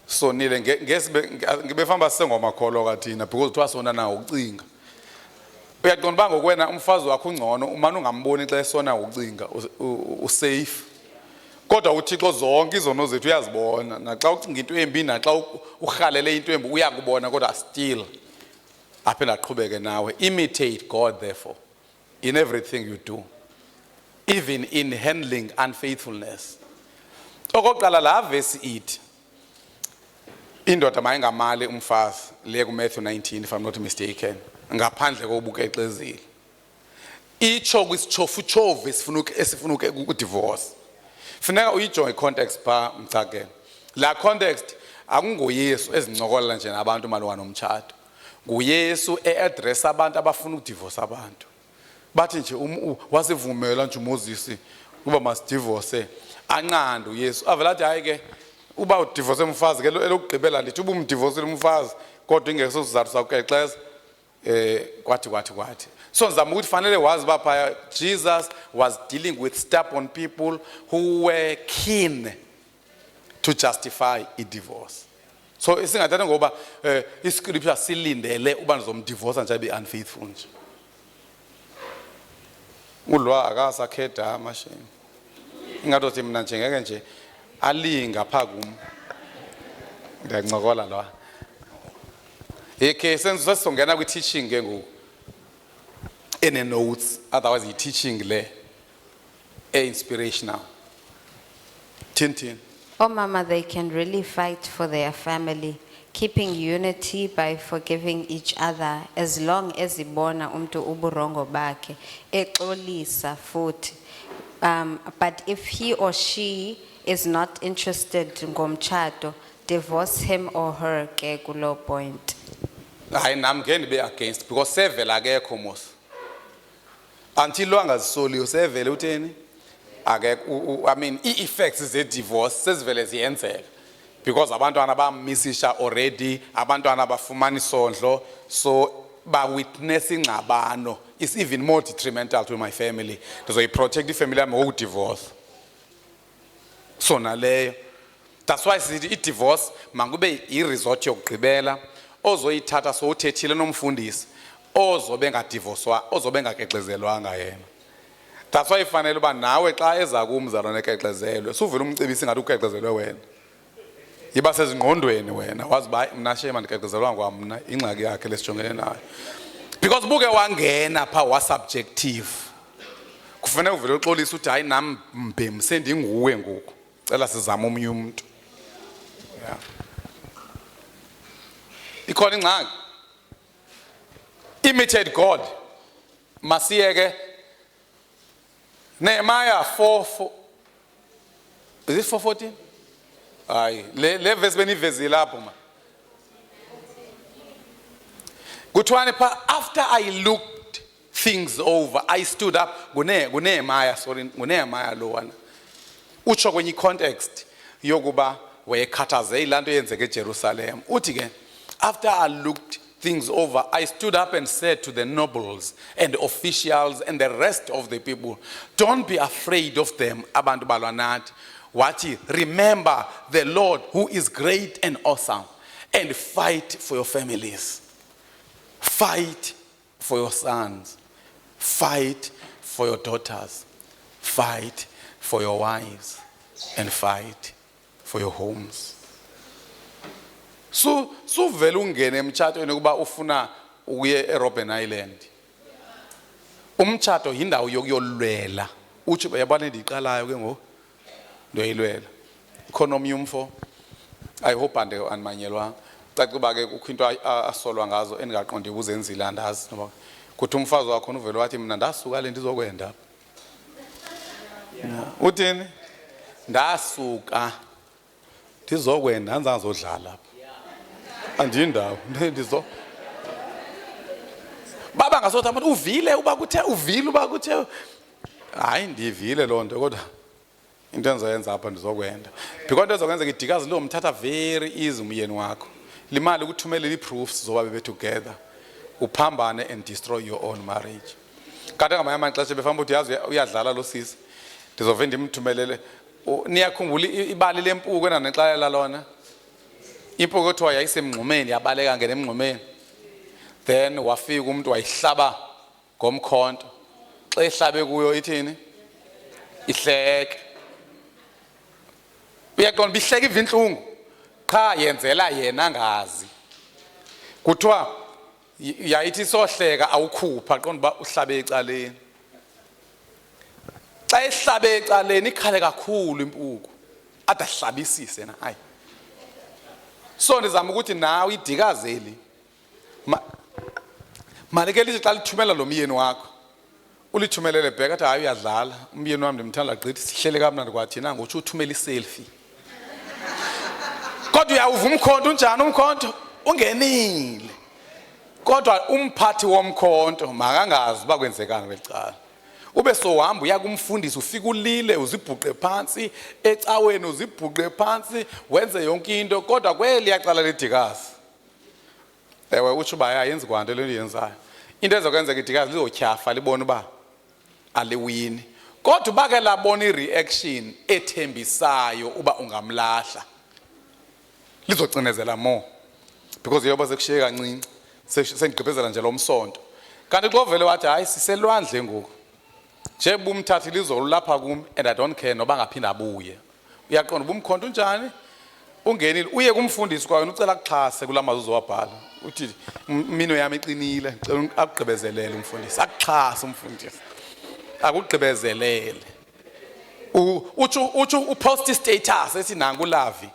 sonile ngebefamba sengomakholwa kathina because kuthiwa sona nawo ucinga. Uyaqonda uba ngokwena umfazi wakho ungcono umane ungamboni xa esona ucinga usafe. Kodwa uThixo zonke izono zethu uyazibona, naxa ucinga into embi naxa urhalele into embi uyakubona, kodwa still aphela aqhubeke nawe. Imitate God therefore in everything you do, even in handling unfaithfulness. Okokuqala la verse ithi indoda mayingamali umfazi, le ku Matthew 19 if I'm not mistaken, ngaphandle kobukeqezile. Itsho kwisitshofu esifuna ukudivorce. Funeka uyijonge context pha mthakeni. La context akungoYesu ezincokola nje nabantu malunga nomtshato. NguYesu eaddress abantu abafuna ukudivorce abantu. Bathi nje wasivumela nje uMoses uba masidivorce. Anqanda uYesu. Avela athi hayi ke uba udivorce umfazi ke elokugqibela ndithi uba umdivorce umfazi kodwa ingekho sizathu sakuxexeza kwathi. So ngizama ukuthi fanele wazi bapha Jesus was dealing with stubborn people who were keen to justify a divorce. So isingathatha ngoba iscripture silindele uba ndizomdivorce nje abe unfaithful nje. Ulwa akasakhetha amashame. Ingathi mina nje ngeke nje alinga pha kum. Ngiyancokola la. Okay, senze songena kwi teaching ke ngoku. In a notes, otherwise teaching le inspirational. Tintin. Oh mama, they can really fight for their family, keeping unity by forgiving each other as long as ibona umntu uburongo bakhe exolisa futhi. But if he or she is not interested ngomtshato, divorce him or her ke kulo point. Hayi nami ngeke ndibe against because sevela akekho mos. Until lo angazisoliyo sevele utheni? I mean, i-effects ze-divorce sezivele ziyenzeka. because abantwana bamisisha already, abantwana bafumana isondlo, so ba witness ingxabano is even more detrimental to my family. Ndizoyiprotect ifamily yami ngokudivorce. So naleyo, that's why sithi i-divorce mangube i-resort yokugqibela ozoyithatha so uthethile nomfundisi ozobe ngadivorcewa ozobe ngakexezelwanga yena. That's why ifanele uba nawe xa eza kumzalwane ekexezelwe suvele umcebisi ngathi ukexezelwe wena. Yiba sezingqondweni wena wazi ba mna shema ndikexezelwanga kwamna ingxaki yakhe lesijongene nayo. Because buke wangena pha wa subjective. Kufanele uvele uxolisa uthi hayi nami mbhemi sendinguwe ngoku. Cela sizama omnye umuntu. Yeah. Ikhona ingxaki. Imitate God. Masiyeke Nehemiah 4 is it 4:14? Ayi le verse benivezile lapho ma. Kuthiwani pha after I looked things over I stood up nguNehemiah nguNehemiah lo wana. Utsho kwenye context yokuba wayekhathaze ilanto yenzeke eJerusalem. Uthi ke after I looked things over, I stood up and said to the nobles and officials and the rest of the people, don't be afraid of them, abantu balwa nathi. Wathi, remember the Lord who is great and awesome, and fight for your families. Fight for your sons. Fight for your daughters. Fight for your wives. And fight for your homes. So vele ungene emtshatweni kuba ufuna uye eRobben Island. Umtshato yindawo yokuyolwela. Uthi yabona ndiqalayo ke ngo ndoyilwela. Khona omnye umfo. I hope andimanyelwa. Caca kuba ke kukho into asolwa ngazo endingaqondi ukuzenzile andazi noba kuthi umfazi wakho uvele wathi mina ndasuka le ndizokwenda. Uthini? Ndasuka ndizokwenda andizazodlala lapha. Andindawo ndizo baba ngasothi abantu uvile uba kuthe hayi ndivile lonto kodwa into enzoyenza apha ndizokwenda because into ezokwenza idikazi lo mthatha very easy umyeni wakho limali ukuthumelela iproofs zoba bebe together uphambane and destroy your own marriage. Kanti ngamanye amaxesha befamba uthi yazi uyadlala lo sisi ndizove ndimthumelele niyakhumbula ibali lempuku enanexalela lona impuku ethiwa yayisemngxumeni yabaleka ngene emngxumeni then wafika umuntu wayihlaba ngomkhonto xa ehlabe kuyo ithini ihleke uyaqonda bihleke ivinhlungu qha yenzela yena ngazi kuthiwa yayithi sohleka awukhupha qonda ba uhlabe ecaleni xa ehlabe ecaleni ikhale kakhulu impuku adahlabisise na hayi. So ndizama ukuthi nawe idikazeli malike lithi xa lithumela lo myeni wakho ulithumelele bheka athi hayi uyadlala umyeni wami ndimthanda gqithi sihlele kamnandi kwathina ngokuthi uthumela iselfie kodwa uyawuva umkhonto unjani umkhonto ungenile kodwa umphathi womkhonto makangazi uba kwenzekani kwelicala ube sohamba uya kumfundisi ufika ulile uzibhuqe phansi ecaweni uzibhuqe phansi wenze yonke into kodwa kweli yaqala ledikazi ewe uthi uba yayenza kwanto le yenzayo into ezokwenzeka idikazi lizotyhafa libona uba aliwini kodwa bake labona ireaction ethembisayo uba ungamlahla lizocinezela more because yoba sekushiye kancinci sendigqibezela nje lo msonto kanti xa vele wathi hayi siselwandle ngoku nje bumthathi lizolo lapha kum and I don't care noba ngaphinda abuye uyaqonda ubumkhonto unjani ungenile uye kumfundisi kwayo ucela kuxhase kulamazuzo wabhala uthi mino yami iqinile ngicela akugqibezelele umfundisi akuxhase umfundisi akugqibezelele uthi upost status ethi nangu lavi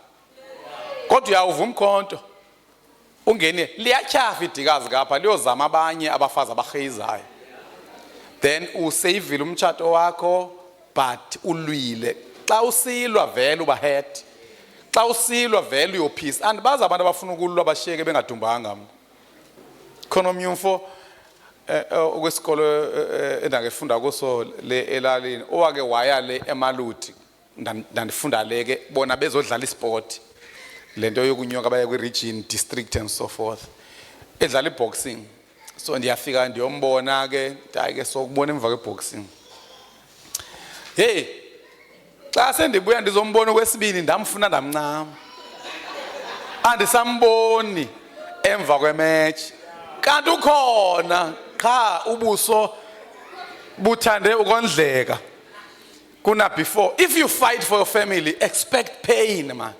kodwa uyawuva umkhonto ungene liyatyhafa idikazi kapha liyozama abanye abafazi abaheyizayo then usavile umtshato wakho but ulwile xa usilwa vele uba head xa usilwa vele uyophisa andibazi abantu abafuna ukulwa bashiyeke bengadumbanga mna khona omnye umfo okwesikolo endangefunda kuso le elalini owake waya le eMaluti ndandifunda leke bona bezodlala isport lento yokunyuka baya kwi-region, district and so forth. Edlala i-boxing. So ndiyafika ndiyombona ke, hayi ke sokubona emva kwe-boxing. Hey, xa sendibuya ndizombona okwesibini ndamfuna ndamncama. Andisamboni emva kwematch. Kanti ukhona qha ubuso buthande ukondleka kuna before. If you fight for your family, expect pain, man.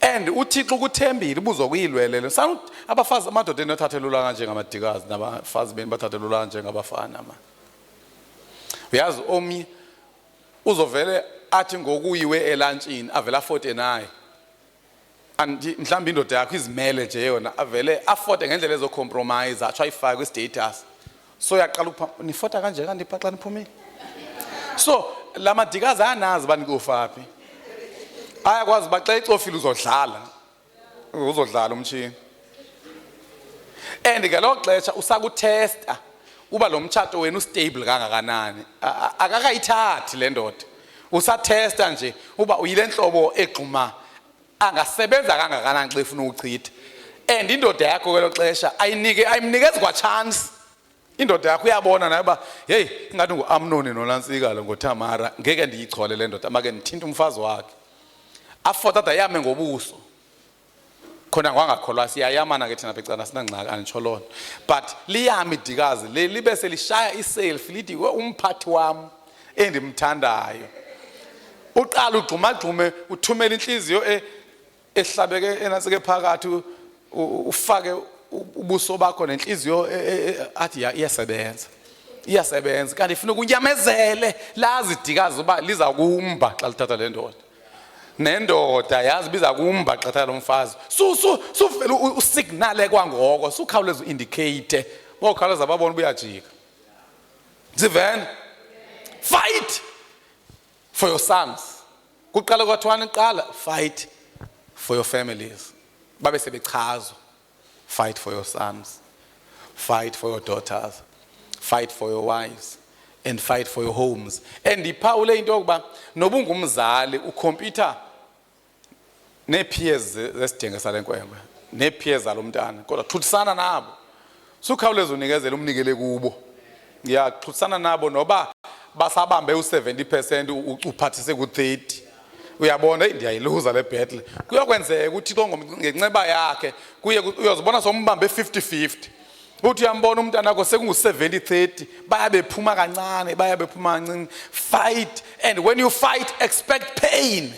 And uThixo ukuthembile ubuzokuyilwelele. Abafazi amadoda enothathelula kanje ngamadikazi nabafazi beni bathathelula kanje ngabafana, man. Uyazi omi uzovele athi ngokuyiwe elunchini avela 49. And mhlawumbe indoda yakho izimele nje yona avele afford ngendlela ezocompromise athi ayifake kwi-status. So yaqala upha nifota kanje kanti xa niphumile. So lamadikazi ayanazi bani kufaphi. Ayakwazi baxa icofile uzodlala umtshini. And ke lo xesha usakutesta uba lo mtshato wena ustable kangakanani. Akakayithathi le ndoda. Usatesta nje uba uyile nhlobo egxuma angasebenza kangakanani xa efuna ukuchitha. And indoda yakho kwelo xesha ayimnikezi kwa chance. Indoda yakho uyabona nayo ba hey ingathi nguAmnoni noLansikala ngoThamara ngeke ndiyichole le ndoda make ndithinta umfazi wakhe. Afota yame ngobuso. Khona ngwangakholwa siyayamana ke thina becana sinangxaka anitsholona. But liyami idikazi libe selishaya iselfie lithi umphathi wami endimthandayo. Uqala ugxumagxume uthumela inhliziyo ehlabeke enasike phakathi ufake ubuso bakho nenhliziyo athi iyasebenza kanti ifuna ukunyamezele lazi idikazi uba liza kumba xa lithatha le ndoda. Nendoda yazi biza kumba xa thatha lo mfazi. Suvela usignale kwangoko sukhawuleza uindicate bokhawuleza babona buyajika. Sivene fight for your sons. Kuqala kwathwana iqala fight for your families. Babe sebechazo. Fight for your sons. Fight for your daughters. Fight for your wives. And fight for your homes. And iphawule into yokuba noba ungumzali ukhompyutha nepeers zesidinga salenkwenkwe nepeers zalomntana kodwa thuthisana nabo. Sukhawuleza unikezele umnikele kubo. Ngiyaxhuthisana nabo noba basabambe u70% uphathise ku30. Uyabona ndiyayiluza le battle. Kuyokwenzeka ukuthi uThixo ngenxeba yakhe kuye uyozibona sombambe 50-50. Uthi uyambona umntana wakho sekungu70-30 bayabephuma kancane bayabephuma kancane. Fight, and when you fight expect pain.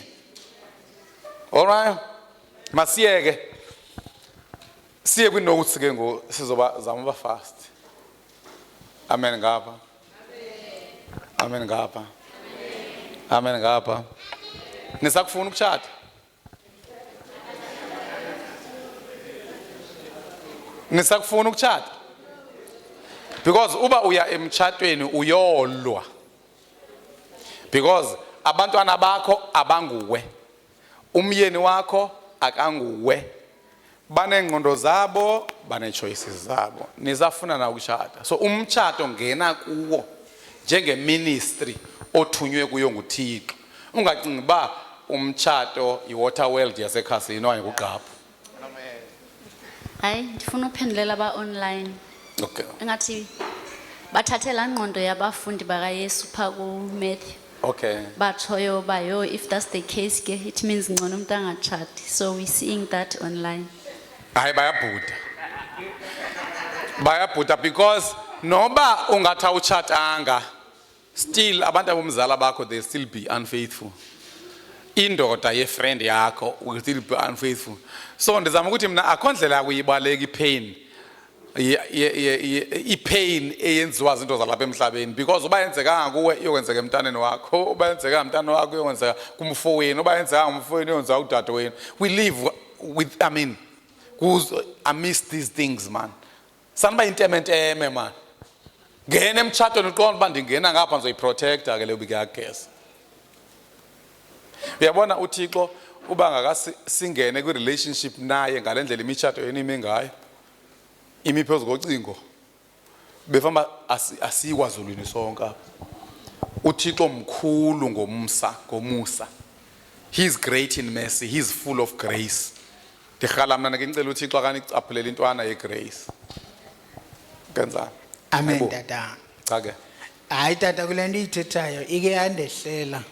All right, masiyeke siye kwinotes ke ngo sizoba zama fast. Amen ngapha. Amen ngapha. Amen ngapha. Nisakufuna ukushada? Nisakufuna ukushada? Because uba uya emtshatweni uyolwa. Because abantwana bakho abanguwe. Umyeni wakho akanguwe. Banengqondo zabo, bane-choices zabo. Nizafuna na ukushada. So umtshato ngena kuwo njenge-ministry othunywe kuyo nguThixo. Ungacingi ba umtshato iwater world yasekhasini okanye kuGqaphu. Hayi ndifuna uphendulela ba online. Okay. Engathi bathathela ngqondo yabafundi bakaYesu pha ku Matthew. Okay. Batshoyo ba yo if that's the case ke it means ngcono umuntu angatshati. So we seeing that online. Hayi bayabhuda because noba ungathi awutshatanga still abantu abomzala bakho they still be unfaithful. Indoda yefriend yakho will still be unfaithful. So ndizama ukuthi mina akho ndlela kuyibaleka ipain. Ipain eyenziwa izinto zalapha emhlabeni because uba yenzeka kuwe iyokwenzeka emntaneni wakho, uba yenzeka emntana wakho iyokwenzeka kumfowenu, uba yenzeka kumfowenu iyokwenzeka udadewenu. We live with amidst these things, man. Sanba intementeme, man. Ngene emtshatweni uqonda uba ndingena ngapha ndizoyiprotecta ke le bike yakugeza. Uyabona uThixo uba ngakasingene kwi-relationship naye ngale ndlela imitshato yenu ime ngayo. Imi phezu kocingo. Befamba asiyikwazulwini sonke apha. uThixo mkhulu ngomusa. He's great in mercy, he's full of grace. Ndirhala mna ke ngicela uThixo akanicaphulela intwana yegrace. Kenzani? Amen Yebo. tata. Cha ke. Hayi tata kule nto iyithethayo ike yandehlela.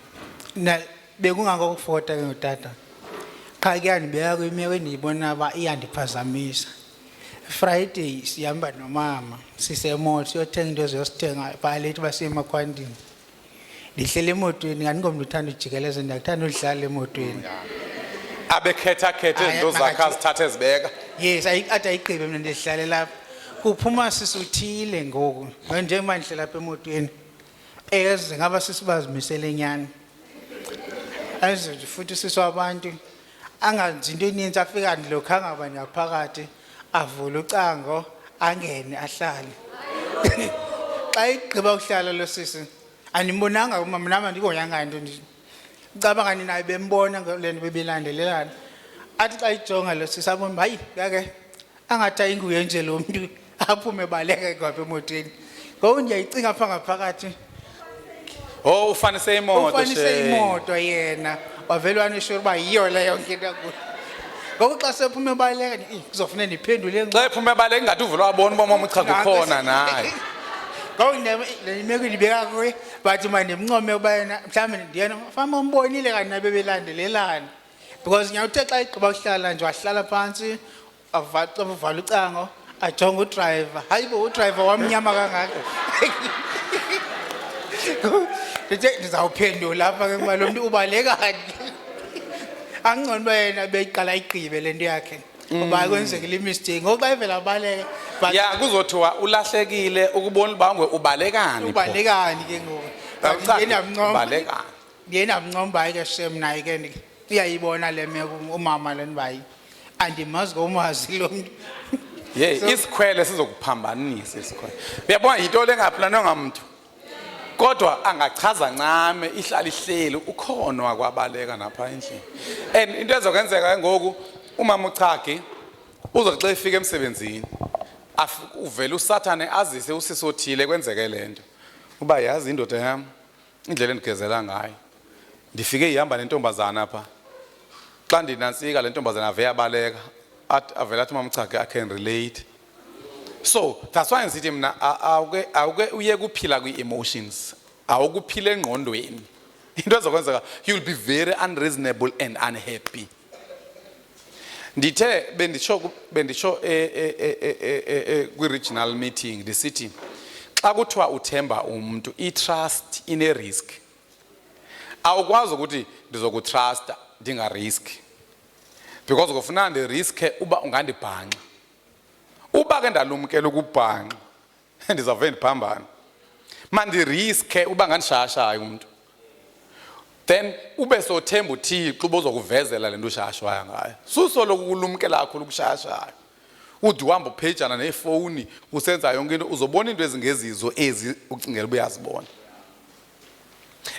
Na bekungakokufota ke ngutata. Cha kuyandibeka kwimeko endiyibona ba iyandiphazamisa. Friday sihamba nomama sisemoto siyothenga into ziyosithenga phalethi basemakhwandini. Ndihlele emotweni ngangingomntu uthanda ujikeleza ndiyakuthanda udlala emotweni. Abekhetha izinto zakhe azithathe ezibeka. Yes, ade ayigqibe mina ndihlale lapha. Kuphuma sisuthile ngoku. Njengoba ndihlala lapha emotweni. Eze ngaba sisibazimisele nyani. Ayizo futhi siswa abantu angazi into eninzi afika ndilokhanga abanye ngaphakathi avule ucango angene ahlale. Xa igqiba ukuhlala lo sisi animbonanga umama nama ndikoyanga into nje. Ngicabanga ninaye bembona lento bebelandelelana. Athi xa ijonga lo sisi abona hayi yake angathi ayinguye nje lo muntu aphume baleke kwapha emotweni. Ngoku ndiyayicinga apha ngaphakathi. Oh ufanise imoto Ufanise imoto yena wavelwa nishura uba yiyo le yonke into yakho. Ngoku xa sephume baleka kuzofuneka ndiphendule xa ephume baleke ngathi uvula wabona uba mama uchaza ukhona naye. Ngoku le imeko ndibeka kuye bathi mandimncome uba yena mhlawumbe ndiyena fama umbonile kanti nabe belandelelana because nyawuthe xa igqiba ukuhlala nje wahlala phantsi avala ucango ajonga udriver hayi bo udriver wamnyama kangaka. Ndizawuphendula lapha ke kuba lo muntu ubalekani. Angcono uba yena beyiqala igqibe le nto yakhe uba kwenzekile imistake ngoku xa ivela abaleke Ya kuzothiwa ulahlekile ukubona uba ngwe ubalekani. ubalekani ke ngoku Ubalekani. yena mncomba ke shem naye ke uyayibona le meko umama leni bayi andimazi ngomazi lo muntu. Ye isikhwele sizokuphambanisa isikhwele. Uyabona into lengaplanwanga umuntu. Kodwa angachaza ncame ihlala ihleli ukhono wakwabaleka napha endlini. And into ezokwenzeka ngoku umama uChage uzoxa efika emsebenzini uvela uSathane azise usisi othile kwenzeke lento. Uba yazi indoda yami indlela endigezela ngayo. Ndifike ihamba nentombazana apha. Xa ndinansika le ntombazana ave yabaleka avela athi umama uChage I can relate. So that's why ngithi mina awuke uye kuphila kwi-emotions awukuphila engqondweni into ezokwenzeka you'll be very unreasonable and unhappy. Ndithe bendisho kwi-regional meeting ndisithi xa kuthiwa uthemba umuntu i-trust ine-risk awukwazi ukuthi ndizokutrust ndinga-risk because kufuna ndiriske uba ungandibhanqa. Uba ke ndalumkela ukubhanqa ndizawuve ndiphambana mandiriske uba ngandishayashayo umuntu then ube sothemba uThixo ubozokuvezela lento ushayashwayo ngayo susoloku kulumkela kakhulu ukushayashayo uthi uhamba uphejana nefoni usenza yonke into uzobona into ezingezizo ezi ucingela ubuyazibona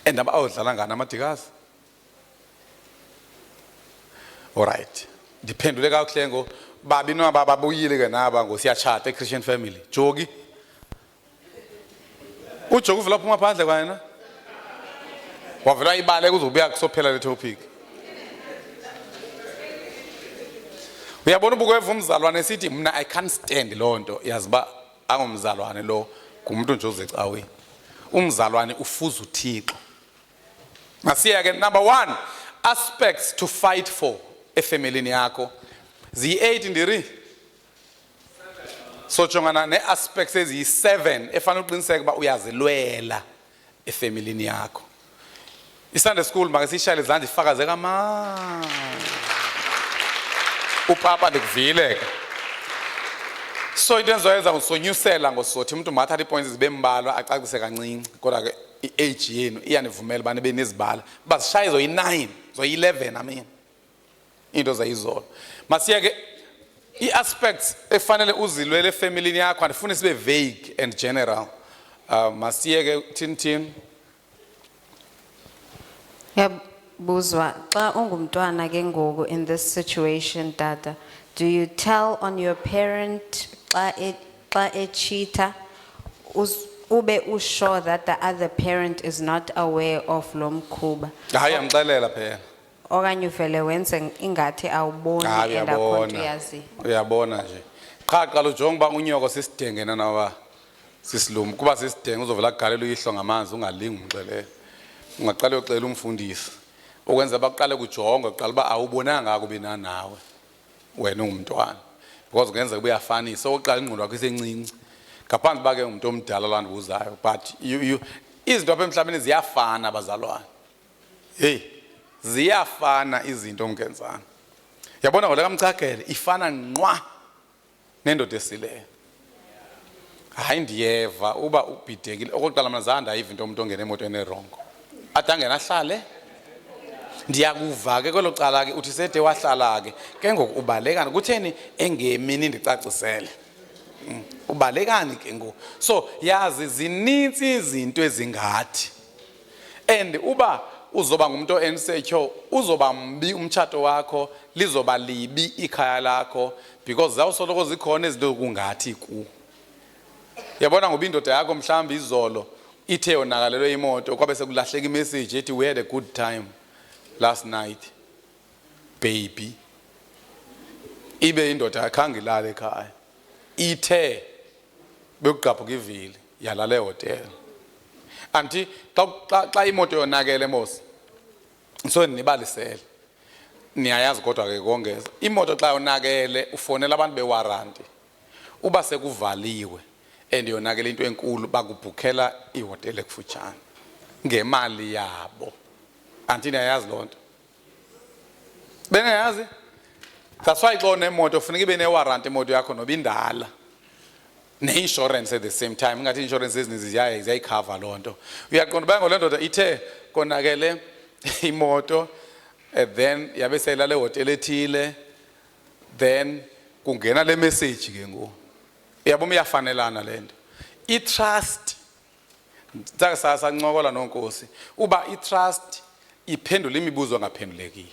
and abawudlala ngani amadikazi. Alright ndiphendule kakuhle ngo babi noma babuyile ke naba ngosiyachata eChristian family Jogi uJogi uvela phuma phandle kwayena wavela ibale kuzobuya kusophela le topic. Uyabona ubukweva umzalwane esithi mina I can't stand lonto yaziba angomzalwane lo kumuntu nje ozecaweni umzalwane ufuza uThixo. Masiya ke number 1 aspects to fight for efamilini yakho zi8 ndiri so jongana neaspects eziyi7 efanele uqiniseke uba uyazilwela efamilini yakho. iSunday school make sishayile izandla ifakaze kama upapa ndikuvile ke so into enzoyenza ngosonyusela ngosothi umuntu mathatha ipoints zibe mbalwa acacise kancinci kodwa ke iage yenu iyanivumela bani benizibala basishaye zoyi9 zoyi11 I mean into zayizolo masiya ke i-aspects efanele uzilwele efamilini yakho andifuna sibe vague and general. Masiya ke thin Yabuzwa xa ungumntwana ke ngoku in this situation tata, do you tell on your parent xa cheater ube usure that the other parent is not aware of lo mkhuba? hayi amxelela phela. okanye uvele wenze ingathi awuboni Hayi, and akho nto uyabona. uyazi. Uyabona nje. Qala ujonge uba unyoko sisidengena nawa sisilum. Kuba sisidenge uzovela kugalela uyihlo ngamanzi ungalingi umxelele. Ungaqala uyoxela umfundisi. Ukwenza baqale kujongwe kuqala uba awubonanga kubina nawe. Wena ungumntwana. Because ungenza kube yafanisa oqala ingqondo yakho isencinci. Ngaphandle bake umuntu omdala landibuzayo but izinto apha emhlabeni ziyafana abazalwane. Hey, ziyafana izinto omgenzana. Yabona ngole kaMcagele ifana nqwa nendoda esileyo. Hayi ndiyeva uba ubhidekile okokuqala mina zange ndayiva into umuntu ongena emotweni erongo. Athi angena ahlale. Ndiyakuva ke kwelo cala ke uthi sede wahlala ke ngoku ubalekana kutheni engemini ndicacisele. Ubalekani ke ngo. So yazi zininzi izinto ezingathi. And uba uzoba ngumuntu ensecure uzoba mbi umtshato wakho lizoba libi ikhaya lakho because zawusoloko zikhona izinto kungathi ku. Yabona ngoba indoda yakho mhlawumbe izolo ithe yonakalelwe imoto kwabe sekulahleka imessage ethi we had a good time last night baby. Ibe indoda akhange ilale ekhaya. Ithe bekugqaphuka ivili yalala ehotel. Anti xa imoto yonakele mos. So nibalisele. Niyayazi kodwa ke kongeza. Imoto xa yonakele ufonela abantu bewarranty. Uba sekuvaliwe and yonakele into enkulu bakubhukhela ihotel ekufutshane ngemali yabo. Anti niyayazi lonto. Benayazi? That's why xa unemoto ufuneka ibe newarranty imoto yakho noba indala. Ne-insurance at the same time. Ingathi insurance ezininzi ziyayikhava loo nto. Uyaqonda uba ngole ndoda ithe konakele imoto then yabe seyilale hotel ethile then kungena le message ke ngoku. Yabo uyafanelana le nto. I-trust Zake sancokola nonkosi uba i-trust iphendula imibuzo engaphendulekiyo.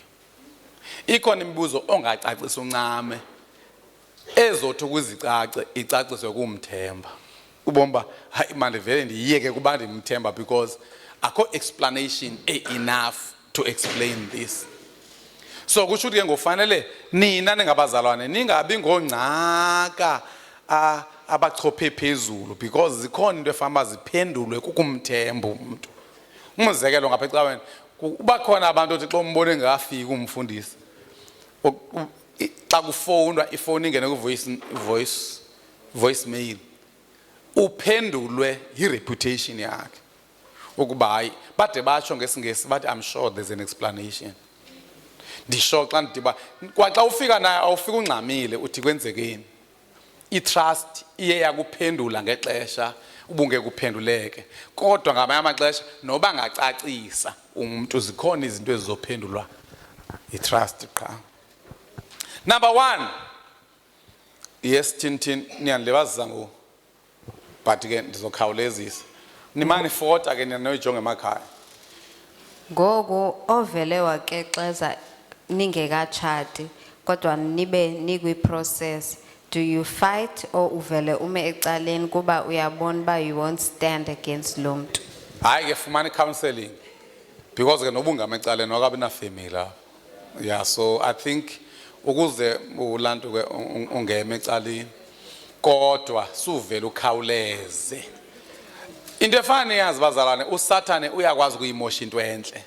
Ikhona imibuzo ongacacisa uncame ezothi ukuzicace icaciswe kumthemba. Ubomba hayi manje vele ndiyeke kuba ndimthemba because akho explanation enough to explain this. So kusho ukuthi ke ngofanele nina ningabazalwane ningabi ngongcaka abachophe phezulu because zikhona into efana ziphendulwe kukumthemba umuntu. Umzekelo ngapha ecaweni kuba khona abantu othi xa umbone ngafika umfundisi xa kufonwa ifoni ingene ku voice mail uphendulwe i-reputation yakhe ukuba hayi bade batsho ngesingesi bathi I'm sure there's an explanation. Ndisho xa ndiba kwaxa ufika naye awufika ungxamile uthi kwenzekeni. I-trust iye yakuphendula ngexesha ubunge kuphenduleke kodwa ngamanye amaxesha noba ngacacisa umuntu zikhona izinto ezizophendulwa i-trust qha. Number 1. Yes Tintin niyanilebazisa ngo but ke ndizokhawulezisa. Nimani fota ke ninoyijonge emakhaya. Ngoku ovele wakexeza ningekatshati kodwa nibe nikwi-process. Do you fight or uvele ume ecaleni kuba uyabona ba you won't stand against lo muntu? Hayi ke fumani counseling because ke noba ungamecaleni wakabi na family lapho. Yeah, so I think ukuze ulantu ke ungeme ecaleni kodwa suvela ukhawuleze. Into efana yazi bazalwane uSathane uyakwazi ukuyimosha into enhle.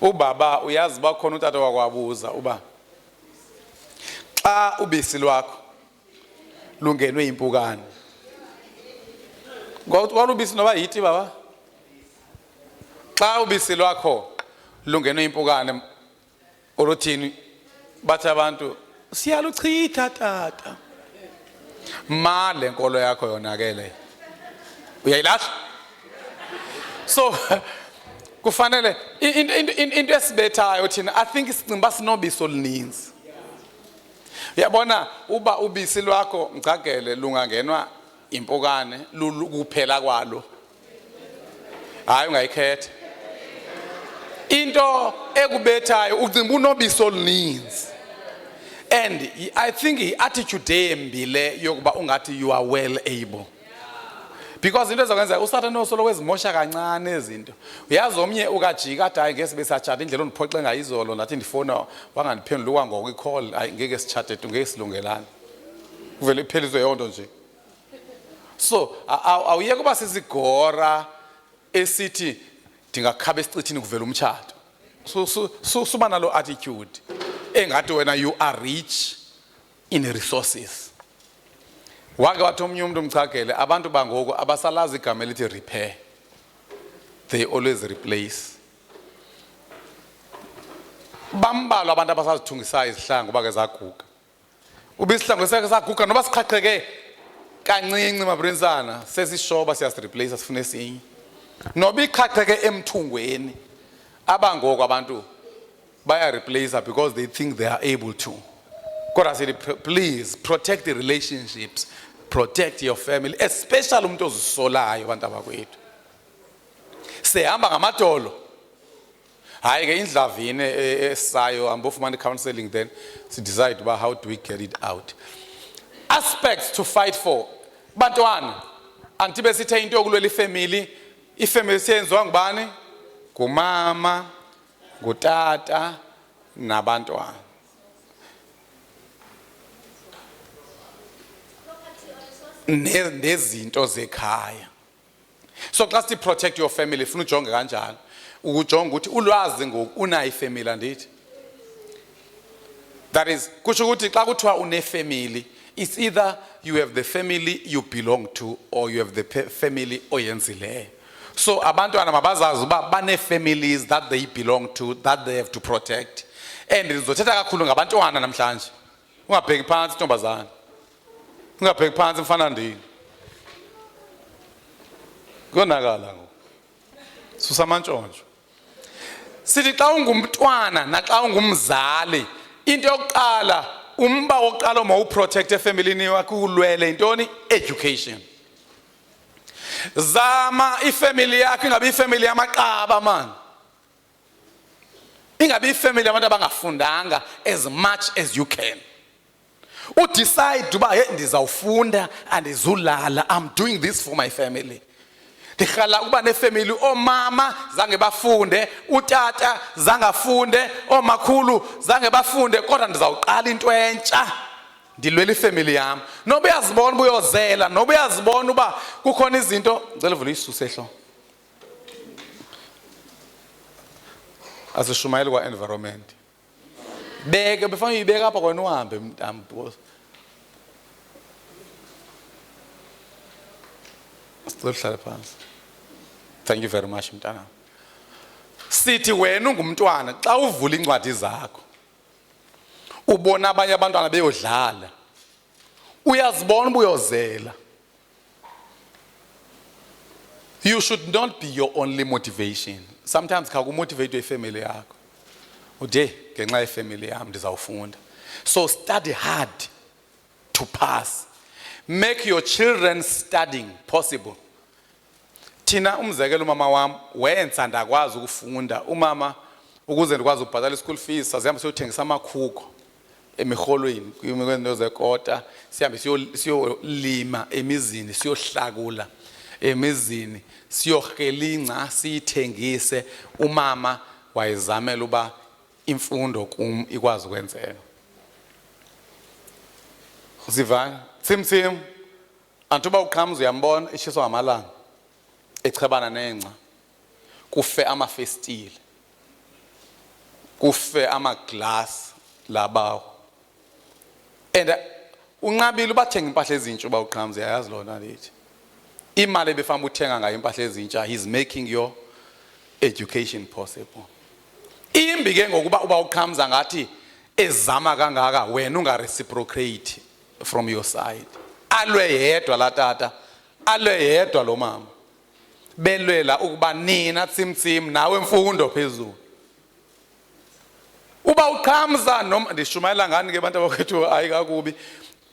Ubaba uyazi bakhona utata wakwabuza uba xa ubisi lwakho lungenwe impukane. Ngoba ubisi noba yithi baba. Xa ubisi lwakho lungenwe impukane orothini bathi abantu siyaluchitha tata. Ma le nkolo yakho yonakele. Uyayilahla? So kufanele into esibethayo thina I think isicimba sinobisi oluninzi. Yabona uba ubisi lwakho Mcagele lungangenwa impukane kuphela kwalo. Hayi ungayikhetha. Into ekubethayo ucimba unobisi oluninzi. And I think iattitude embi le yokuba ungathi you are well able. because into ezokwenzeka uSathane usoloko ezimosha kancane ezinto. Uyazi omnye ukajika athi hayi ngeke sibe sachata indlela ondiphoxe ngayizolo nathi ndifona wangandiphendula kwangoko icall hayi ngeke sichate ngeke silungelana. Kuvele iphelizwe yonto nje. So awuyeke kuba sizigora esithi ndingakhaba esicithini kuvela umtshato. So suba nalo attitude engathi wena you are rich in resources. Wake wathi omnye umuntu umchagele abantu bangoku abasalazi igama elithi repair. They always replace. Bambalwa abantu abasazithungisayo izihlangu bake zaguga. Ubisihlangu seke saguga noba siqhaqheke kancinci maprinsana sesishoba siyasireplace sifune esinye. Noba iqhaqheke emthungweni abangoku abantu baya replace because they think they are able to. God has said, please protect the relationships, protect your family, especially umuntu ozisolayo abantu abakwethu. Sehamba ngamadolo. Hayi ke indlavini esayo ambofumana counseling then to decide about how do we get it out. Aspects to fight for. Bantwana, antibe sithe into yokulwela ifamily siyenziwa ngubani? Ngumama, ngutata nabantwana. Nezinto zekhaya. So xa sithi protect your family ufuna ujonge kanjalo. Ukujonga ukuthi ulwazi ngoku unayo ifamily andithi. That is kusho ukuthi xa kuthiwa une family, it's either you have the family you belong to or you have the family oyenzileyo. So abantwana mabazazi uba bane families that they belong to, that they have to protect. And ngizothetha kakhulu ngabantwana namhlanje. Ungabheki phansi intombazana. Ungabheki phansi mfana ndini. Konakala ngoku. Susa amantshontsho. Sithi xa ungumntwana naxa ungumzali, into yokuqala umba wokuqala uma uprotect efamilini yakho ulwele intoni? Education. Zama ifamily yakho ingabe ifamily yamaqaba man. Ingabe ifamily yabantu abangafundanga as much as you can. Decide uba hey ndizawufunda andizulala, I'm doing this for my family. Ndikhala ukuba nefamily omama zange bafunde, utata zangafunde, omakhulu zange bafunde, kodwa ndizawuqala into entsha ndilwela ifamily yami. Noba uyazibona uyozela, noba uyazibona uba kukhona izinto ngicela uvule isisusa ehlo. Asishumayele kwa environment. Beke befana uyibeka apha kwena uhambe mntambo. Sihlale phansi. Thank you very much mntana. Sithi wena ungumntwana xa uvula incwadi zakho ubona abanye abantwana beyodlala, uyazibona ubuyozela. You should not be your only motivation. Sometimes kha kumotivate ifamily yakho. Ude ngenxa yefamily yami ndizawufunda. So study hard to pass. Make your children studying possible. Thina umzekelo umama wami wenza ndakwazi ukufunda. Umama ukuze ndikwazi ukubhatala school fees sazihamba siyothengisa amakhukho emiholweni kwimendo zekota, sihambe siyolima emizini, siyohlakula emizini, siyohelinca siyithengise. Umama wayezamela uba imfundo kum ikwazi ukwenzeka. Sivana tsimtsim antuba uqhamuza uyambona ishiso ngamalanga echebana nenca, kufe amafestile, kufe amaglass labawo. And unqabile ubathenga impahla ezintsha uba uqhamuza, yayazi lona lithi imali ebefamba uthenga ngayo impahla ezintsha, he's making your education possible. Imbi ke ngokuba uba uqhamuza ngathi ezama kangaka wena unga reciprocate from your side. Alwe yedwa la tata, alwe yedwa lo mama. Belwela ukuba nina tsimtsim nawe mfundo phezulu. Uba uqhamuza noma ndishumayela ngani ke abantu abakhethu ayikakubi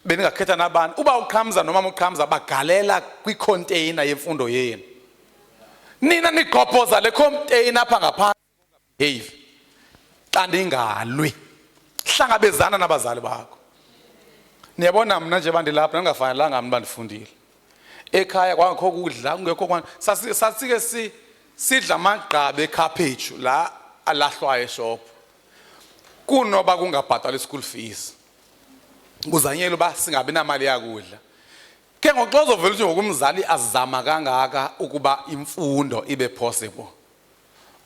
beningakhetha nabani. Uba uqhamuza noma uqhamuza bagalela kwicontainer yemfundo yenu. Nina niqhophoza le container apha ngaphansi behave. Xa ndingalwi hlangabezana nabazali bakho. Niyabona mna nje bandilapha ningafanelanga mna bandifundile. ekhaya kwangekho kudla kungekho kwana sasike sidla amagqabi ekhaphetshu la alahlwayo eshop kunoba kungabhatalwa school fees kuzanyela uba singabi namali yakudla ke ngoxozovela ukuthi ngokumzali azama kangaka ukuba imfundo ibe possible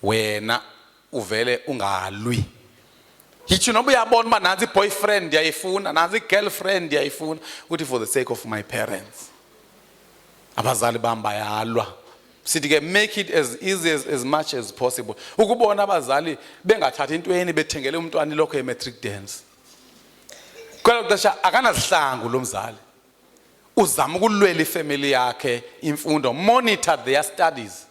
wena uvele ungalwi yithi noba uyabona uba nansi boyfriend yayifuna nansi girlfriend yayifuna ukuthi for the sake of my parents abazali bami bayalwa sithi ke make it as easy as much as possible ukubona abazali bengathatha intweni bethengele umntwana lokho e-matric dance kwelo xesha akanazihlangu lo mzali uzama ukulwela ifamily yakhe imfundo monitor their studies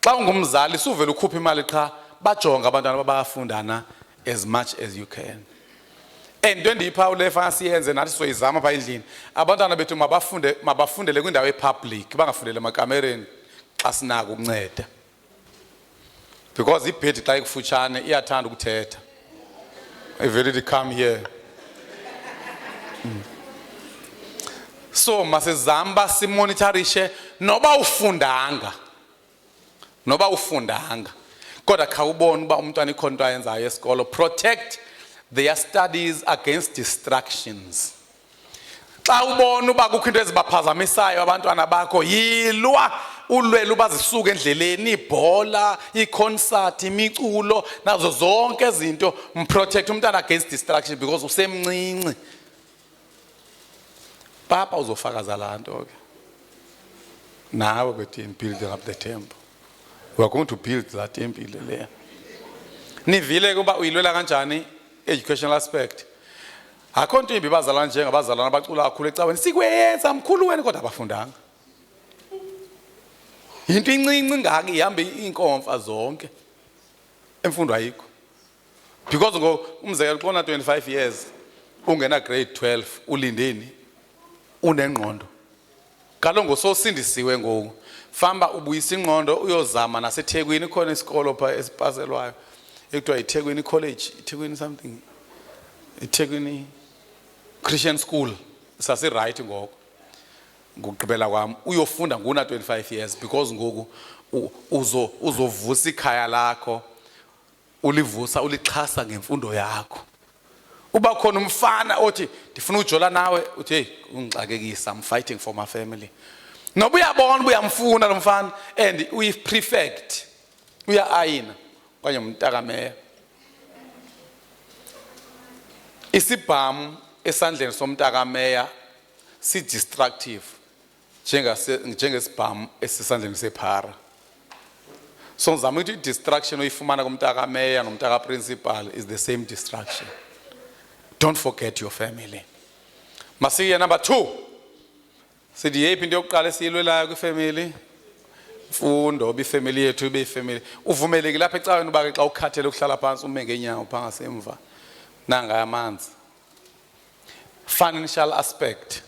xa ungumzali suvela ukhupha imali qha bajonga abantwana bayafundana as much as you can and ndipha ulefa siyenze nathi soyizama pha endlini abantwana bethu mabafundele kwindawo epublic bangafundele emakamereni xa sinako ukunceda because ibhedi xa ikufutshane iyathanda ukuthetha ivele come here so masizamba simonitorishe noba ufundanga kodwa khawubona uba umntwana ikhona into ayenzayo esikolo protect their studies against distractions xa ubona uba kukho into ezibaphazamisayo abantwana bakho yilwa ulwela uba zisuke endleleni ibhola iconcert imiculo nazo zonke izinto mprotect umntwana against distraction because usemncinci papa uzofakaza la nto ke nawe bethi building up the temple we are going to build that temple leya nivile kuba uyilwela kanjani educational aspect akho nto imbi bazalana njengabazalana abacula kakhulu ecaweni sikwenza mkhulu wena kodwa abafundanga into incinci ngaki ihambe inkomfa zonke emfundo ayikho because umzekelo xona 25 years ungena grade 12 ulindeni unengqondo kalo ngososindisiwe ngoku famba ubuyisa ingqondo uyozama naseThekwini khona isikolo pha esipaselwayo ekuthiwa iThekwini College iThekwini something iThekwini Christian School sasi right ngoku ngokugqibela kwami uyofunda nguna 25 years because ngoku uzovusa ikhaya lakho ulivusa ulixhasa ngemfundo yakho uba khona umfana othi ndifuna ujola nawe uthi hey ungixakekisa I'm fighting for my family noba uyabona uyamfuna lo mfana and uyi-prefect uya-ayina kanye umntakameya isibhamu esandleni somntakameya si-destructive njengesibhamu esisandleni sephara so ngizama ukuthi i-distraction oyifumana kumntakameya nomntaka-principal is the same distraction. Don't forget your family. Masiye number 2. Sithi yephi into yokuqala esiyilwelayo kwifamily? Mfundo bifamily yethu ibe ifamily. Uvumeleke lapha ecaweni uba ke xa ukhathele ukuhlala phansi ume ngenyawo phanga semva. Nanga amanzi. Financial aspect.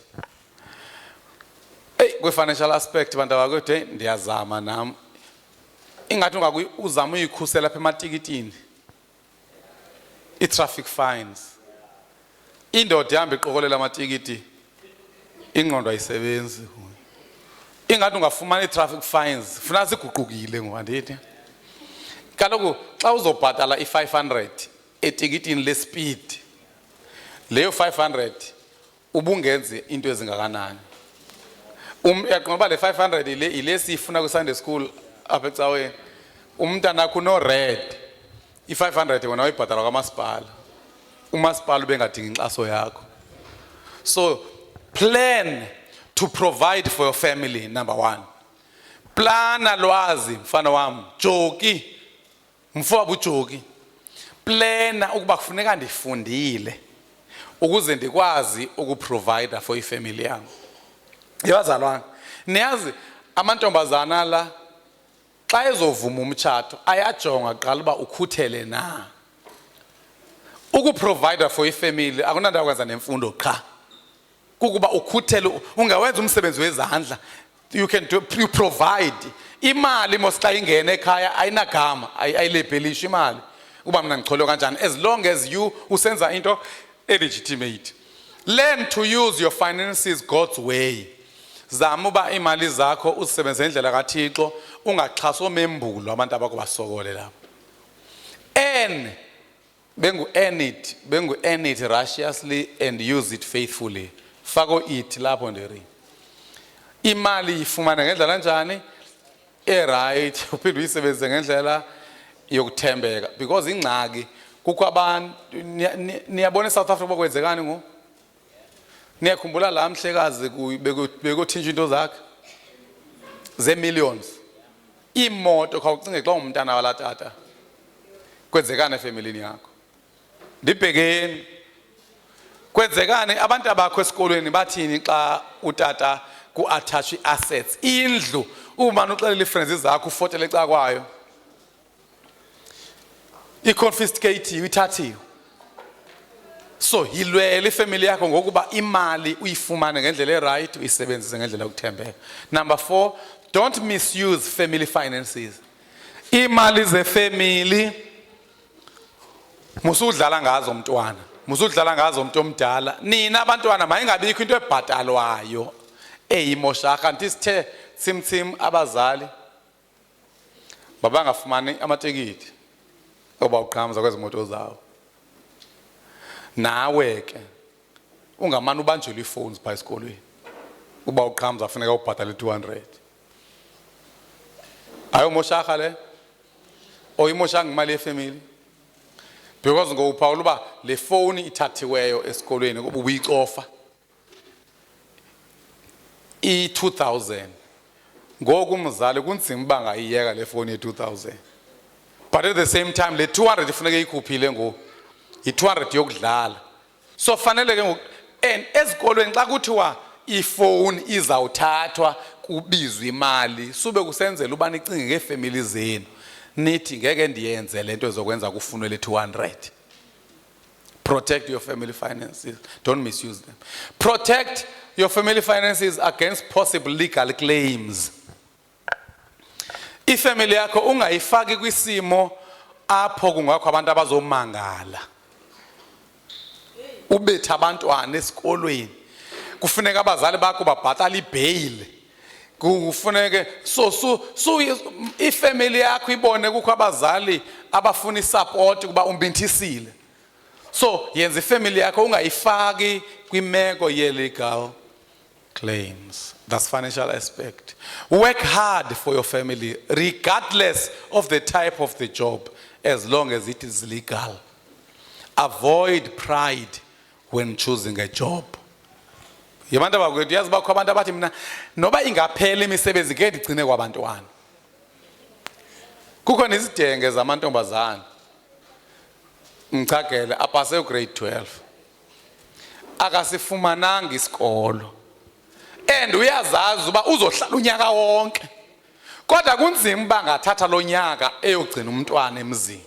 Kwi-financial aspect bantu bakwethu ndiyazama nami. Ingathi uzama uyikhusela lapha ematikitini. I-traffic fines. Indoda ihamba iqokolela amatikiti ingqondo ayisebenzi ingathi ungafumana i-traffic fines funa siguqukile ngobandithi kaloku xa uzobhatala i-500 etikitini le-speed leyo 500 ubungenzi into ezingakanani uyaqonda uba le 500 ile siyifuna kwi-Sunday school apha ecaweni umntanakho no red i-500 wena uyibhatala kwamasipala umasipala ubengadingi inkxaso yakho so plan to provide for your family. Number 1, plana lwazi mfana wami joki mfowabo ujoki plana ukuba kufuneka ndifundile ukuze ndikwazi ukuprovide for ifamily yami. Yabazalwana niyazi amantombazana la xa ezovuma umtshato ayajonga qala uba ukhuthele na ukuprovide for ifamily akunanto akwenza nemfundo qha kukuba ukhuthele ungawenza umsebenzi wezandla you can do, you provide imali mosxa ingene ekhaya ayinagama ayilebhelisha imali uba mina ngicholo kanjani as long as you usenza into illegitimate. Learn to use your finances God's way. zama uba imali zakho uzisebenzise ngendlela kaThixo, ungaxhasa omembulo abantu abakho basokole lapho. Earn it righteously and use it faithfully. Fako it lapho nderi. Imali ifumana ngendlela kanjani? Right, uphinde uyisebenzise ngendlela yokuthembeka, because ingxaki kukho abantu niyabona eSouth Africa bokwenzekani ngo. Niyakhumbula la mhlekazi bekuthinja into zakhe ze millions. Imoto khawucinge xa umntana walatata. Kwenzekani efamilini yakho? Ndibhekeni. Kwenzekani abantu abakho esikolweni bathini xa utata ku-attach assets? Indlu uma uxelela friends zakho ufotele eca kwayo. I-confiscate ithathiwe. So yilwele ifamily yakho ngokuba imali uyifumane ngendlela right, uyisebenzise ngendlela yokuthembeka. Number 4, don't misuse family finances. Imali ze-family musudlala ngazo umntwana, musudlala ngazo umuntu omdala. Nina abantwana mayingabikho into ebhatalwayo eyimosha. Kanti sithe tsimtsim abazali babangafumani amatikiti oba uqhamuza kwezimoto zawo. Nawe ke ungamane ubanjelwe iPhones pha esikolweni uba uqhamuza kufuneka ubhatale 200. Ayomosha le oyimosha ngemali yefamily, because ngowuphawula uba le phone ithathiweyo esikolweni kuba ubuyicofa i-2000. Ngoku umzali kunzima bangayiyeka le phone ye-2000, but at the same time le 200 ifuneka ikhuphile ngo i-200 yokudlala. So fanele ke ngoku and ezikolweni xa kuthiwa ifone izawuthathwa kubizwe imali sube kusenzela uba nicinge ngeefamily zenu nithi ngeke ndiyenze lento ezokwenza kufunwe le 200. Protect your family finances, don't misuse them. Protect your family finances against possible legal claims. Ifamily yakho ungayifaki kwisimo apho kungakho abantu abazomangala. Ubetha abantwana esikolweni kufuneka abazali bakho babhatala ibail. Kufuneka so ifamily yakho ibone kukho abazali abafuna isupport kuba umbinthisile. So yenza ifamily yakho ungayifaki kwimeko ye-legal claims. That's financial aspect. Work hard for your family regardless of the type of the job, as long as it is legal. Avoid pride when choosing a job. Yabantu bakwethu yazi bakho abantu abathi mina noba ingaphela imisebenzi ke ndigcine kwabantwana. Kukho nezidenge zamantombazana. Mchagele apase grade 12. Akasifumananga isikolo. And uyazazi uba uzohlala unyaka wonke. Kodwa kunzima bangathatha lo nyaka eyogcina umntwana emzini.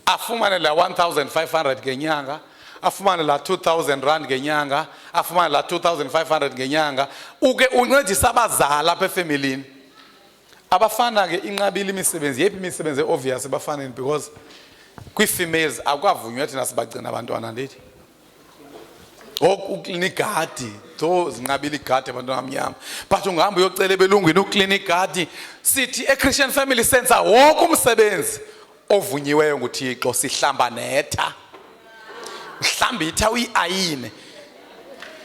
Afumane la 1500 ngenyanga, afumane la 2000 rand ngenyanga, afumane la 2500 ngenyanga, uke uncedisa abazali apha efamilini. Abafana ke inqabile imisebenzi, yephi imisebenzi obvious bafaneni, because kwi-females akwavunywa thina sibagcina abantwana ndithi. Uklinika igadi, to zinqabile igadi abantwana amnyama. But ungahamba uyocela ebelungwini uklinika igadi. Sithi eChristian Family Center wonke umsebenzi ovunyiweyo nguThixo, sihlamba netha. Mhlamba itha uyiayine.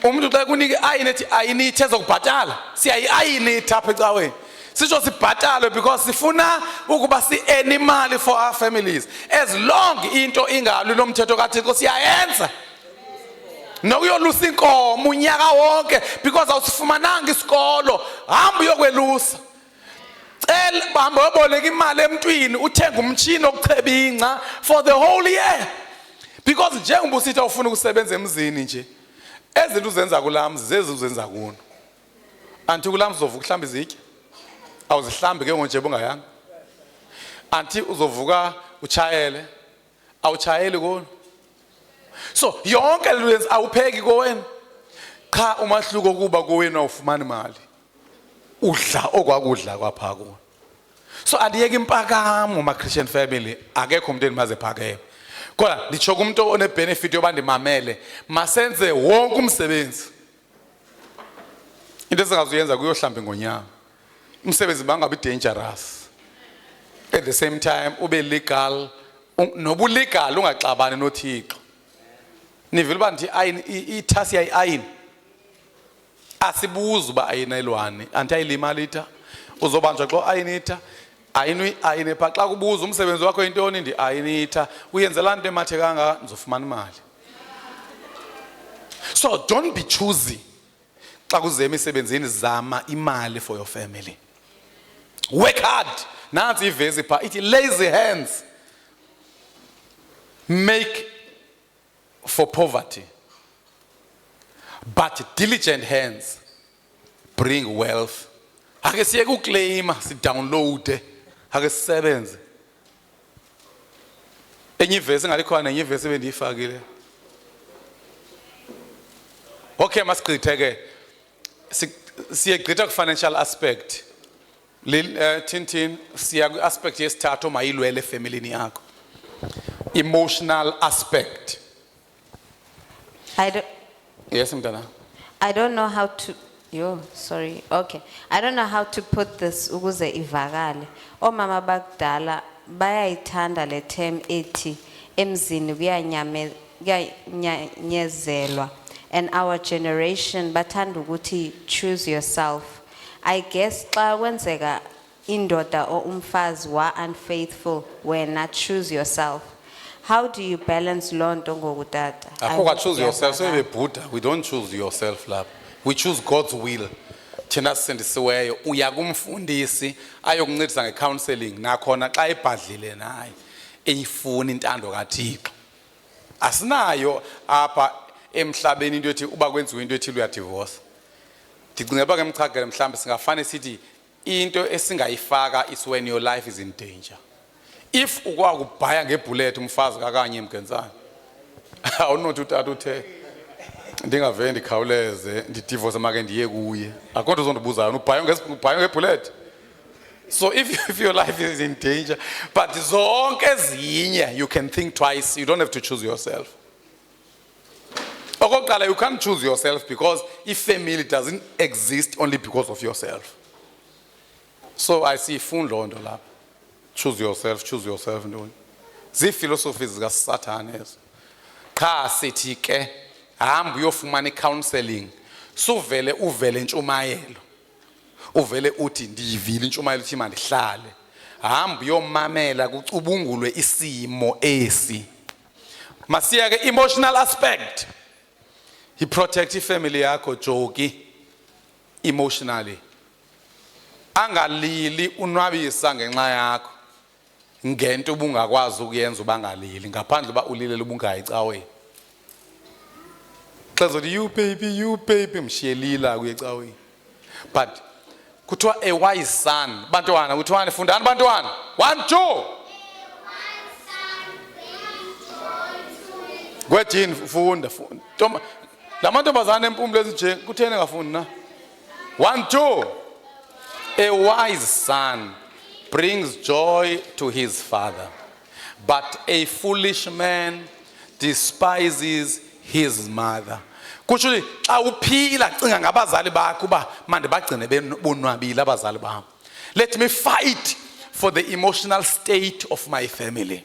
Umuntu xa kunika iayine ethi ayine ithe zokubhatala, siyayiayine itha apha ecaweni. Sisho sibhatale because sifuna ukuba si-earn imali for our families. As long into ingalwi nomthetho kaThixo siyayenza. Nokuyolusa inkomo unyaka wonke because awusifumananga isikolo, hamba uyokwelusa. Bahamba uyoboleka imali emntwini uthenga umtshini wokucheba ingca for the whole year. Because njengoba usithi awufuna ukusebenza emzini nje, ezinto uzenza kulamzi zezi uzenza kuno. Anti kulamzi uzovuka uhlamba izitya, awuzihlambi ke nje bungayanga. Anti uzovuka uchayele, awuchayeli kuno. So yonke lento awupheki kowena. Cha umahluko kuba kowena awufumani imali. Udla okwakudla kwapha kuno. So andiyeke impakamo ma Christian family, akekho umuntu enimaze phakeme. Kodwa nditsho kumuntu one benefit yoba ndimamele, masenze wonke umsebenzi. into esingazuyenza kuyohlamba ngonyaka umsebenzi bangabi dangerous at the same time ube legal nobu legal ungaxabani noThixo nivile uba ndithi ayini ithasi yayiayini asibuza uba ayinelwane anti ayilimalita uzobanjwa xa ayinitha ayine pha xa kubuza umsebenzi wakho intoni ndi ayinitha uyenzela nto emathe kangaka ndizofumana imali. So don't be choosy xa kuze emisebenzini zama imali for your family. Work hard. Nansi ivezi pha ithi lazy hands make for poverty, but diligent hands bring wealth. Ake siye kuclaima si download ake sisebenze. Enye ivesi ngalikhona enye ivesi ebendiyifakile. Okay, masigqithe ke siyegqitha ku financial aspect. Tintin siya ku aspect yesithathu mayilwele efamilini yakho. Emotional aspect. Yes, mntana. I don't know how to, okay. I don't know how to put this ukuze ivakale. Omama bakudala bayayithanda le term ethi emzini kuyanyezelwa. And our generation bathanda ukuthi choose yourself. I guess xa wenzeka indoda or umfazi wa unfaithful wena choose yourself. How do you balance lonto ngokutata? Akho choose yourself so beBuddha we don't choose yourself lapha. We choose God's will. Thina sisindisiweyo uya kumfundisi ayokuncedisa ngecounseling nakhona xa ebhadlile naye eyifuna intando kaThixo. Asinayo apha emhlabeni into ethi uba kwenziwe into ethi uya divorce. Ndicinga ke emchagele mhlambe singafane sithi into esingayifaka is when your life is in danger. If ukwakubhaya ngebullet umfazi kakanye emgenzana awunothi utata uthe ndingavele ndikhawuleze ndidivorce make ndiye kuye akonto uzondibuzayo ubhaya ngebullet. So if your life is in danger, but zonke ezinye you can think twice, you don't have to choose yourself. Okokuqala, you can't choose yourself because if family doesn't exist only because of yourself. So I see fun londo lapha. Choose yourself ntoni. Zii-philosophies zikaSathane ezo. Cha sithi ke hamba uyofumana i-counseling suvele uvele intshumayelo. Uvele uthi ndiyivile intshumayelo ithi mandihlale. Hamba uyomamela kucubungulwe isimo esi. Masiya ke emotional aspect. He protect ifamily yakho joki emotionally. Angalili unwabisa ngenxa yakho. Ngento ubungakwazi ukuyenza ubangalili ngaphandle uba ulilela ubungayicaweni. Xa zothi you baby mshiyelila kuyecaweni. But kuthiwa a wise son bantwana kuthiwa fundani bantwana 1 2 Gwejini funda Toma lamantombazane empumlo ezinje kuthene ngafundi na 1 2 A wise son brings joy to his father, but a foolish man despises his mother. Kuthi xa uphila cinga ngabazali bakho ba manje bagcine bonwabile abazali bami. Let me fight for the emotional state of my family.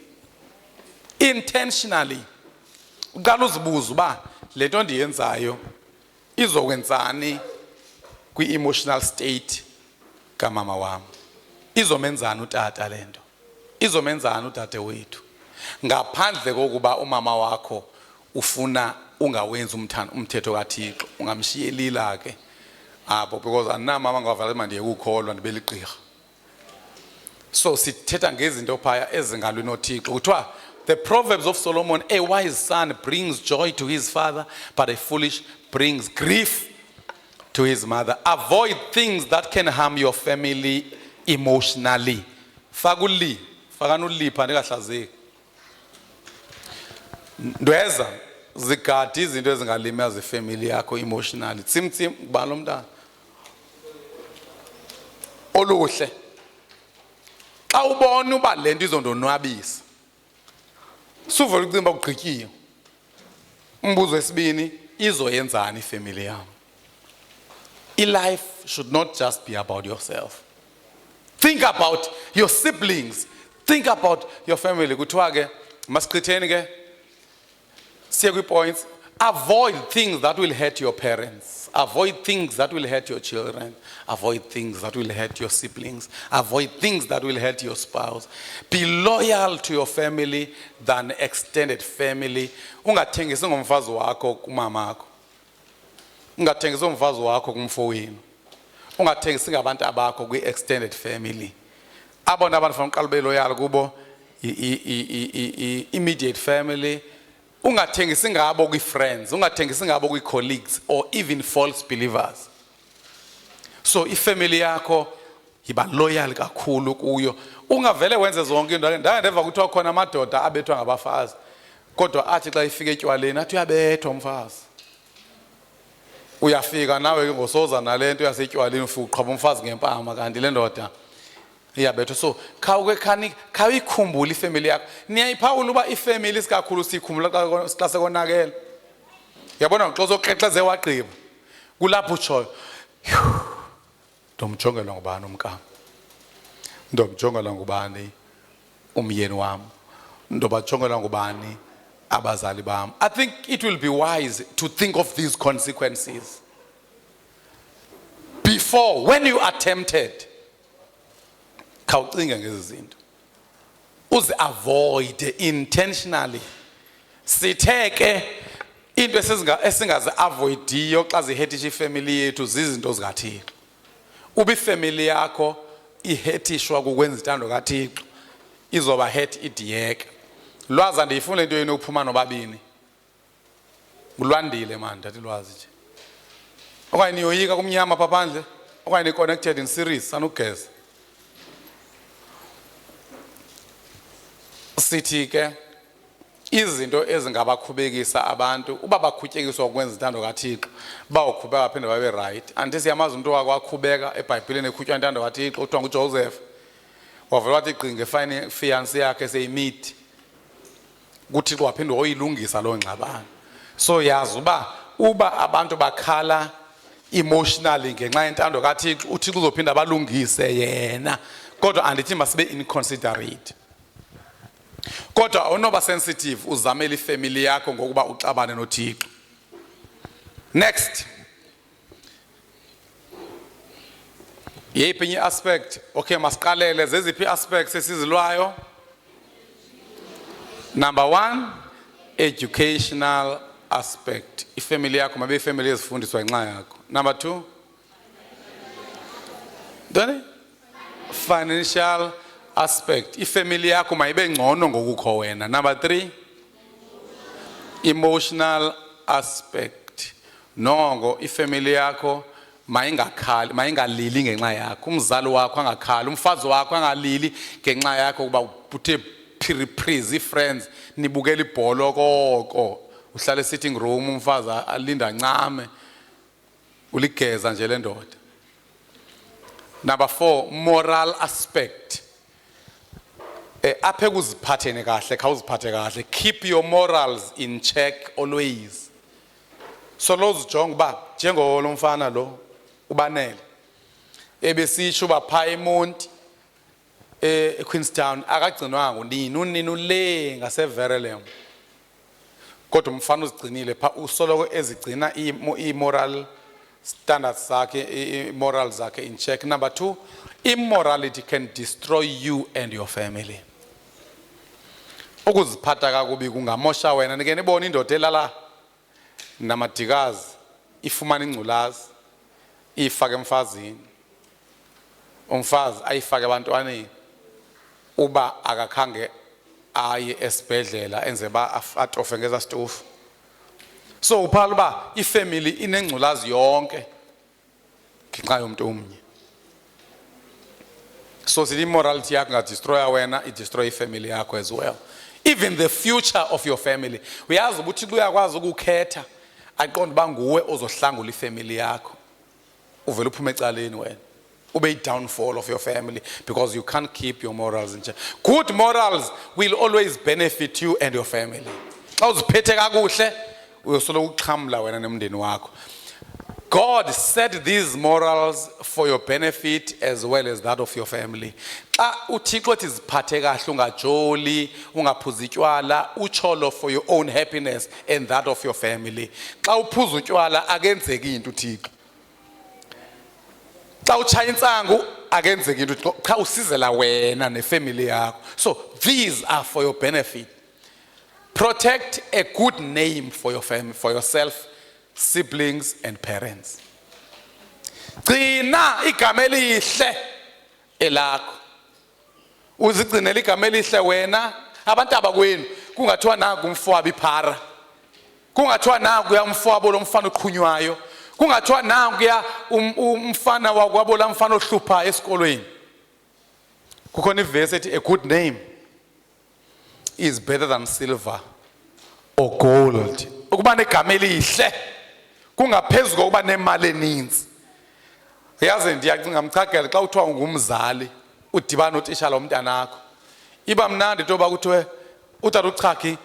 Intentionally. Uqala uzibuza uba lento ndiyenzayo izokwenzani kwi-emotional state kamama wami. Izomenzana utata lento. Izomenzana utate wethu. Ngaphandle kokuba umama wakho ufuna ungawenza umthetho kaThixo, ungamshiyelila ke. Apho because anamama ngavale manje ukukholwa ndibeliqhirha. So sithetha ngezinto phaya ezingalwe noThixo. Kuthiwa the Proverbs of Solomon, a wise son brings joy to his father, but a foolish brings grief to his mother. Avoid things that can harm your family emotionally. Fakuli, fakanuli pandekahlazeki. Ndweza zigadi izinto ezingalimeza ifamily yakho emotionally. Tsimtsim kubala umntana. Oluhle. Xa ubona uba lento izondonwabisa. Suvela ucimba ugqityiwe. Umbuzo wesibini izoyenzani ifamily yami? life should not just be about yourself. Think about your siblings. Think about your family. Kuthiwa ke masichitheni ke siye kwi-points. Avoid things that will hurt your parents. Avoid things that will hurt your children. Avoid things that will hurt your siblings. Avoid things that will hurt your spouse. Be loyal to your family than extended family. Ungathengisi ngomfazi wakho kumama wakho. Ungathengisi ngomfazi wakho kumfowenu. Ungathengisi ngabantu abakho kwi-extended family. Abona abantu fanele uqale ube loyal kubo immediate family. Ungathengisi ngabo kwi-friends, ungathengisi ngabo kwi-colleagues or even false believers. So ifamily yakho yiba loyal kakhulu kuyo. Ungavele wenze zonke into. Ndandeva kuthiwa khona amadoda abethwa ngabafazi. Kodwa athi xa ifika etywaleni athi uyabethwa umfazi. Uyafika nawe ke ngosoza nalento yasetywaleni ufika uqhaba umfazi ngempama kanti le ndoda iyabethwa. So khawuyikhumbula ifamily yakho. Niyayiphawula uba ifamily sikakhulu sikhumbula xa sekonakela. Yabona xa uzoqeqeze wagqiba kulapho utshoyo ndomjongela ngubani umkam, ndomjongela ngubani umyeni wam, ndobajongela ngubani abazali bam. I think it will be wise to think of these consequences before, when you are tempted. Khawucinge ngezi zinto uzi avoid intentionally. Sitheke into esingazi avoidiyo xa zihethisha ifamily yethu zizinto zikaThixo. Ubi family yakho ihethishwa kukwenza intando kaThixo izoba het idiyeke. Lwazi ndiyifuna into yenu ukuphuma nobabini. Ulwandile man ndathi lwazi nje. Okanye niyoyika kumnyama pha phandle, okanye ni connected in series sanugeza. Sithi ke izinto ezingabakhubekisa abantu uba bakhutyekiswa ukwenza intando kaThixo bawukhubeka baphinde babe right. Anti siyamazi umuntu wakwakhubeka eBhayibhelini ekhutywa intando kaThixo kuthiwa nguJoseph. Wavela wathi gqinge fiancé yakhe seyimit. kuThixo waphinde oyilungisa loo ngxabano. So yazi uba abantu bakhala emotionally ngenxa yentando kaThixo uThixo uzophinda abalungise yena. Kodwa andithi masibe inconsiderate. Kodwa awunoba sensitive uzamela ifamily yakho ngokuba uxabane noThixo. Next. Yeyiphi enye aspect? Okay, masiqalele zeziphi aspects esizilwayo? Number 1, educational aspect. Ifamily yakho mabe ifamily ezifundiswa ngenxa yakho. Number 2, financial aspect. Ifamily yakho mayibe ngcono ngokukho wena. Number 3, emotional aspect. Nongo ifamily yakho mayingakhali, mayingalili ngenxa yakho. Umzali wakho angakhali, umfazi wakho angalili ngenxa yakho kuba uthe phiriphrizi friends nibukela ibhola koko. Uhlala sitting room umfazi alinda ncame. Uligeza nje le ndoda. Number 4, moral aspect. Aphe kuziphathene kahle, khawuziphathe kahle. Keep your morals in check always. So lozijonga uba njengolo mfana lo ubanele ebesisho uba pha eMonti eQueenstown akagcinwanga uninu le ngaseVerelem. Kodwa umfana uzigcinile pha usoloko ezigcina i-moral standards zakhe, moral zakhe in check. Number 2, immorality can destroy you and your family. Ukuziphatha kakubi kungamosha wena. Nike nibona indoda elala namadikazi ifumana ingculazi ifake emfazini, umfazi ayifake abantwaneni uba akakhange aye esibhedlela enze ba atofe ngeza stofu. So uphala uba ifamily inengculazi yonke ngenxa yomuntu omnye. So sithi immorality yakho ngadestroya wena, idestroy ifamily yakho as well. Even the future of your family. Uyazi ukuthi uyakwazi ukukhetha aqonda uba nguwe ozohlangula ifamily yakho. Uvela uphume ecaleni wena. Ube i-downfall of your family because you can't keep your morals in check. Good morals will always benefit you and your family. Xa uziphethe kakuhle uyosolo uxhamla wena nemndeni wakho. God set these morals for your benefit as well as that of your family. Xa uThixo ethi ziphathe kahle ungajoli, ungaphuzi utywala, ucholo for your own happiness and that of your family. Xa uphuza utywala akenzeki into uThixo. Xa utshaya insangu akenzeki into uThixo. Xa usizela wena nefamily yakho. So these are for your benefit. Protect a good name for your family, for yourself, siblings and parents. Gcina igama elihle elakho. Uzigcinele igama elihle wena, abantu abakwenu kungathiwa naku umfowabo iphara. Kungathiwa naku ya umfowabo lo mfana oqhunywayo. Kungathiwa naku ya umfana wakwabo la mfana ohlupha esikolweni. Kukhona iverse ethi a good name is better than silver or gold. Ukuba negama elihle kungaphezulu kokuba nemali eninzi. Yazi ndiyacinga mchagela xa uthiwa ungumzali udibana utitshala womntanakho. Iba mnandi toba kuthiwe utata uChaki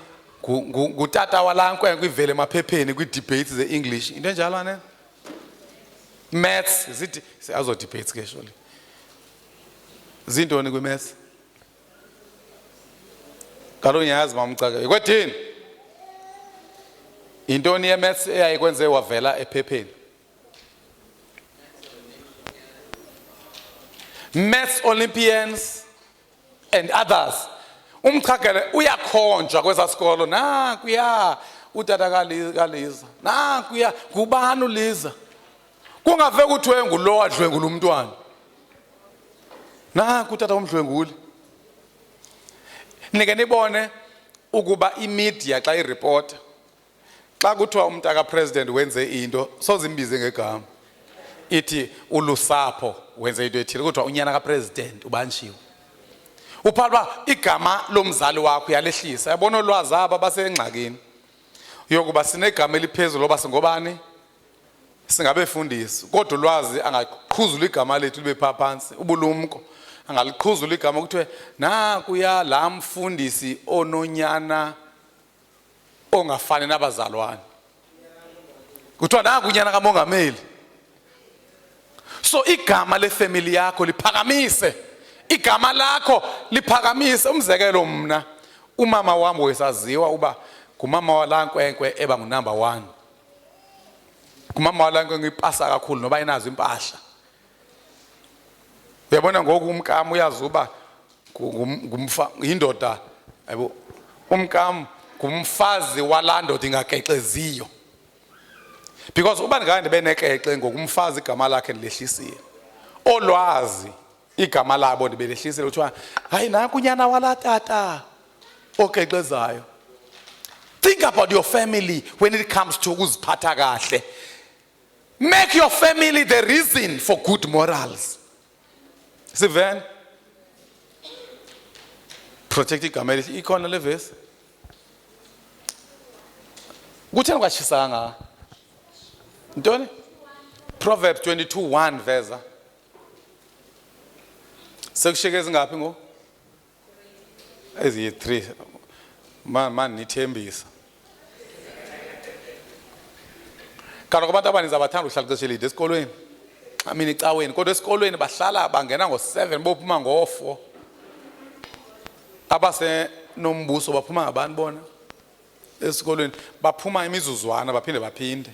ngutata walankwe kwivele emaphepheni kwi-debates ze-English. Into enjalo ane? Maths zithi azo debates ke surely. Zintoni kwi-maths? Kaloku ngiyazi mamcaka. Kwethini? Intoni ye-maths eyayikwenze wavela ephepheni? Maths Olympians and others. Umchagele uyakhonjwa kweza sikolo. Nakuya utata kaLiza. Nakuya ngubani uLiza? Kungave kuthiwe ngulo wadlwengula umntwana. Naku utata umdlwenguli. Nike nibone ukuba imedia xa ireport xa kuthiwa umntaka president wenze into sozimbize ngegama. Ithi ulusapho wenze into ethile kuthiwa unyana ka president ubanjiwe. Uphalwa igama lomzali wakho yalehlisa. Yabona olwazi aba basengxakini. Yokuba sinegama eliphezulu loba singobani? Singabefundisi. Kodwa ulwazi angaqhuzula igama lethu libe phansi ubulumko. Angaliqhuzula igama kuthiwe nakuya la mfundisi ononyana ongafani nabazalwane. Kuthiwa nakunyana kamongameli. So igama lefamily yakho liphakamise. Igama lakho liphakamise. Umzekelo mna umama wami wesaziwa uba kumama walankwenkwe eba ngunumber 1. Kumama walankwenkwe ngipasa kakhulu noba inazo impahla. Uyabona ngoku umkami uyazi uba yindoda. Yabo umkami ngumfazi walandoda ingakexeziyo. Because uba ngande benekeke ngokumfazi igama lakhe lilehlisiwe. Olwazi igama labo ndibelehlisile uthiwa hayi naku unyana walatata okexezayo. Think about your family when it comes to ukuziphatha kahle. Make your family the reason for good morals. Siven protect igama elihle ikhona le verse. Kutheni kwashisanga? Ntoni? Proverbs 22:1 veza. Sekushike ezingaphi ngo? Eziyi 3. Man nithembisa. Kanti abantu abaninzi abathanda uhlala ixesha elide esikolweni. Mina icaweni kodwa esikolweni bahlala bangena ngo7 bophuma ngo4. Abase nombuso baphuma ngabani bona? Esikolweni baphuma imizuzwana baphinde.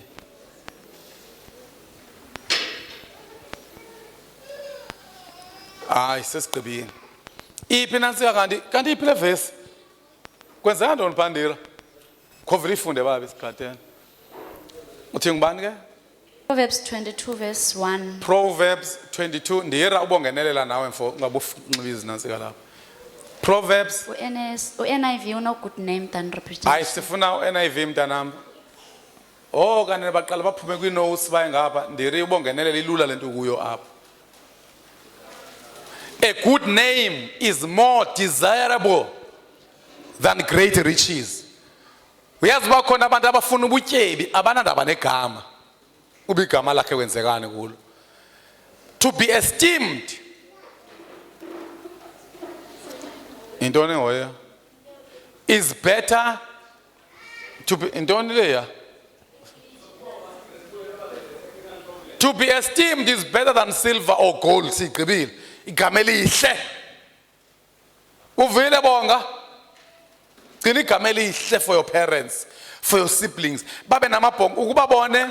Hayi sesigqibile. Iphi nansi kanti iphi le verse? Kwenzeka ntoni Pandira? Khovela ifunde babe isikhatheni. Uthi ngubani ke? Proverbs 22 verse 1. Proverbs 22 ndiyera ubongenelela nawe mfo ngabufunxibizi nansi kalapha. Proverbs NIV no good name than reputation. hayi sifuna NIV mntanami. Oh kanene baqala baphume kwi notes baye ngapha ndiri ubongenelela ilula lento kuyo apha. A good name is more desirable than great riches. Uyazi bakhona abantu abafuna ubutyebi abanandaba negama. Ube igama lakhe wenzekani kulo. To be esteemed. Intoni hoya? Is better to be intoni leya? To be esteemed is better than silver or gold. Sigqibile. Igama elihle. Uvile bonga. Gcina igama elihle for your parents, for your siblings. Babe namabhongo ukuba bone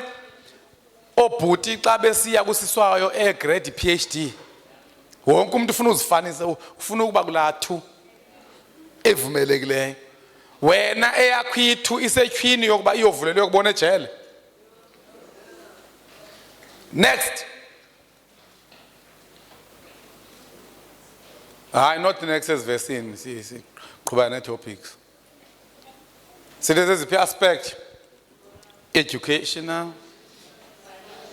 obhuti xa besiya kusiswayo grade PhD. Wonke umuntu ufuna uzifanisa, ufuna ukuba kula 2 evumelekileyo. Wena eyakho i2 isetyhini yokuba iyovulelwe ukubona ejele. Next. Not the next verse in qhubana topics. So there's a aspect: educational,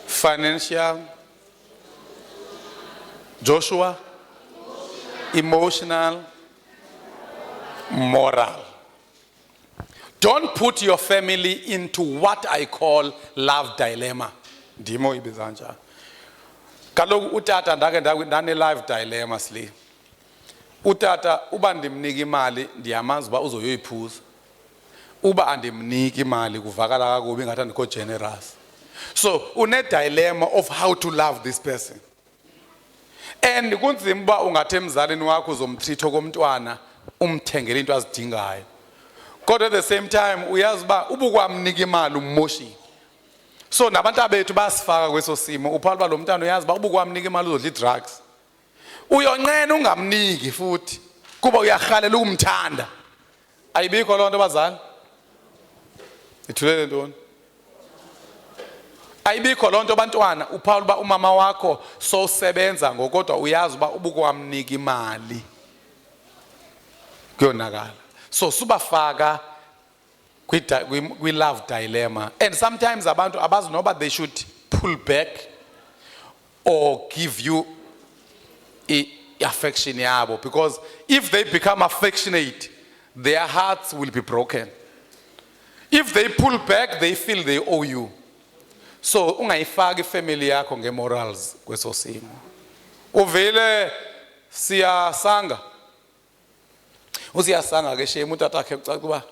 financial, Joshua, emotional, moral. Don't put your family into what I call love dilemma. Ndimo ibizanja. Kaloku utata ndane live dilemma sli. Utata uba ndimnika imali ndiyamazi uba uzoyoyiphuza. Uba andimniki imali kuvakala kakubi ngathi andikho generous. So une dilemma of how to love this person. And kunzima uba ungathi emzalini wakho uzomtreat okomntwana umthengele into azidingayo. Kodwa at the same time uyazi uba ubukwamnika imali ummoshile. So nabantu bethu basifaka kweso simo uphala uba lo mntana uyazi uba ubukwamnika imali uzodla i-drugs. Uyonqena ungamniki futhi kuba uyarhalela ukumthanda. Ayibikho loo nto bazali? Ithulele ntoni? Ayibikho loo nto bantwana uphala uba umama wakho sosebenza ngokodwa uyazi uba ubukwamnika imali. Kuyonakala. So subafaka kwi love dilemma. And sometimes abantu abazi noba they should pull back or give you affection yabo, because if they become affectionate their hearts will be broken. If they pull back they feel they owe you. So ungayifaki family yakho ngemorals kweso simo. Uvele siyasanga. Usiyasanga ke shame utata akhe ucaca kuba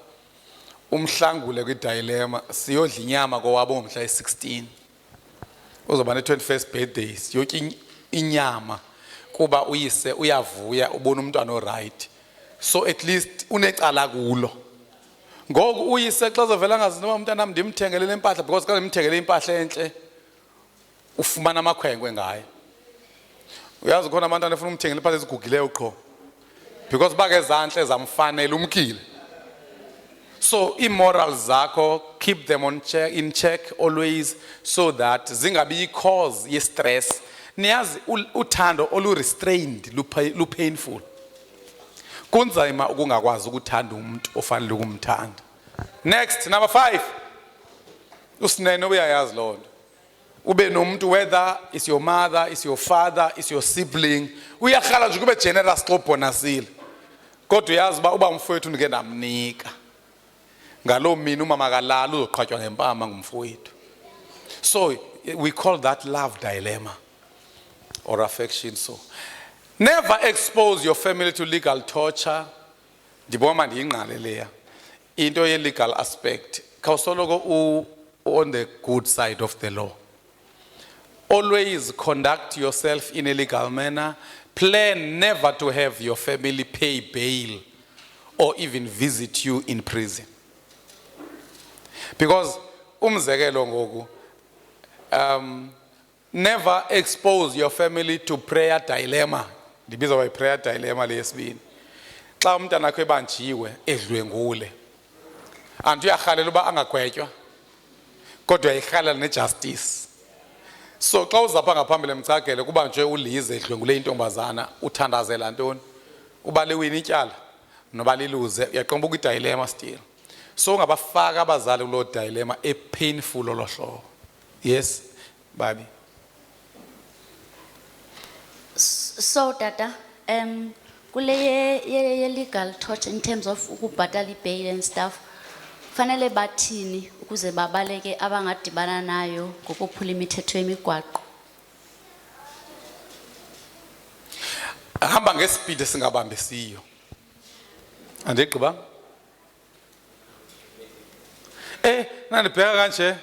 umhlangule kwi dilemma siyodla inyama kowabo ngomhla e16. Uzoba ne 21st birthday siyotya inyama kuba uyise uyavuya ubona umntwana oright. So at least unecala kulo. Ngoku uyise xa uzovela ngazi noma umntana nami ndimthengelele impahla because xa ndimthengele impahla enhle ufumana amakhwenkwe ngayo. Uyazi khona abantwana efuna umthengele impahla ezigugileyo qho because bake zanhle zamfanele umkile. So immorals zakho keep them in check always so that zingabi cause ye stress. Niyazi uthando olu restrained lu painful. Kunzima ukungakwazi ukuthanda umuntu ofanele ukumthanda. Next, number 5. Usinene uyayazi loo nto. Ube nomuntu whether is your mother, is your father, is your sibling, uyakhala nje kube generous xa ubonasile. Kodwa uyazi uba umfowethu ndike ndamnika. Ngalo mina umama kalala uzoqhatywa ngempama ngumfowethu. So we call that love dilemma or affection. So never expose your family to legal torture. Ndibona ndiyingqaleleya into ye legal aspect. Khawusoloko on the good side of the law. Always conduct yourself in a legal manner. Plan never to have your family pay bail or even visit you in prison. Because umzekelo ngoku never expose your family to prayer dilemma. Ndibiza by prayer dilemma leyesibini. Xa umntana wakho ebanjiwe edlwengule. Antu uyarhalela uba angagwetywa. Kodwa uyarhalela nejustice. So xa uzapha ngaphambili emcagele kuba nje ulize edlwengule intombazana uthandazela ntoni? Uba liwina ityala noba liluze uyaqomba ku dilemma still. So ungabafaka abazali kulo dilemma e painful olohlo. Yes, baby. So tata, kule ye legal torture in terms of ukubhatala bail and stuff, fanele bathini ukuze babaleke abangadibana nayo ngokuphula imithetho yemigwaqo? Hamba ngespeed singabambisiyo. Andigqiba? Nandibheka kanje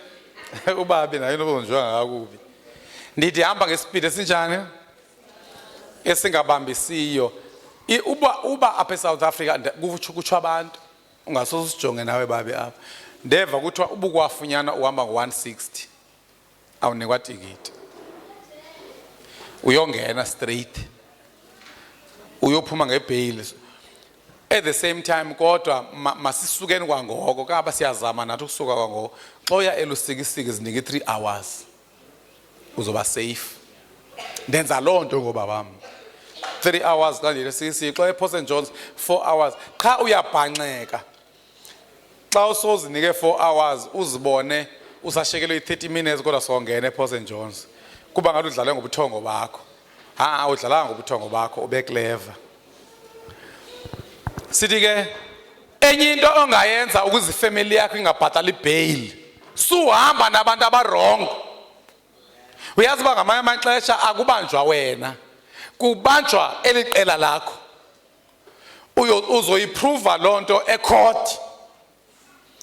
ubabe nayo nobonjwa ngakubi. ndithi hamba ngespeed esinjani esingabambisiyo. Uba apha eSouth Africa kutsho abantu ungasoze usijonge nawe babe apha. Ndeva kuthiwa ubukwafunyana uhamba ngo-160 awunikwa tikiti. Uyongena straight. Uyophuma ngebail. At the same time kodwa masisukeni kwangoko kaba siyazama nathi ukusuka kwangoko. Xa uya elusikisiki zinike 3 hours. Uzoba safe. Ndenza loo nto ngoba bami. 3 hours xa ndilesikisiki xa ePort St John's 4 hours. Cha uyabhanxeka. Xa usozinike 4 hours uzibone usashekelwe 30 minutes kodwa songena ePort St John's. Kuba ngathi udlale ngobuthongo bakho. Udlala ngobuthongo bakho ube clever. Sithi ke enye into ongayenza ukuze ifamily yakho ingabhatali bail. Suhamba nabantu abarong. Uyazi ba ngamanye amaxesha akubanjwa wena. Kubanjwa eliqela lakho. Uzoyiprova lonto ecourt.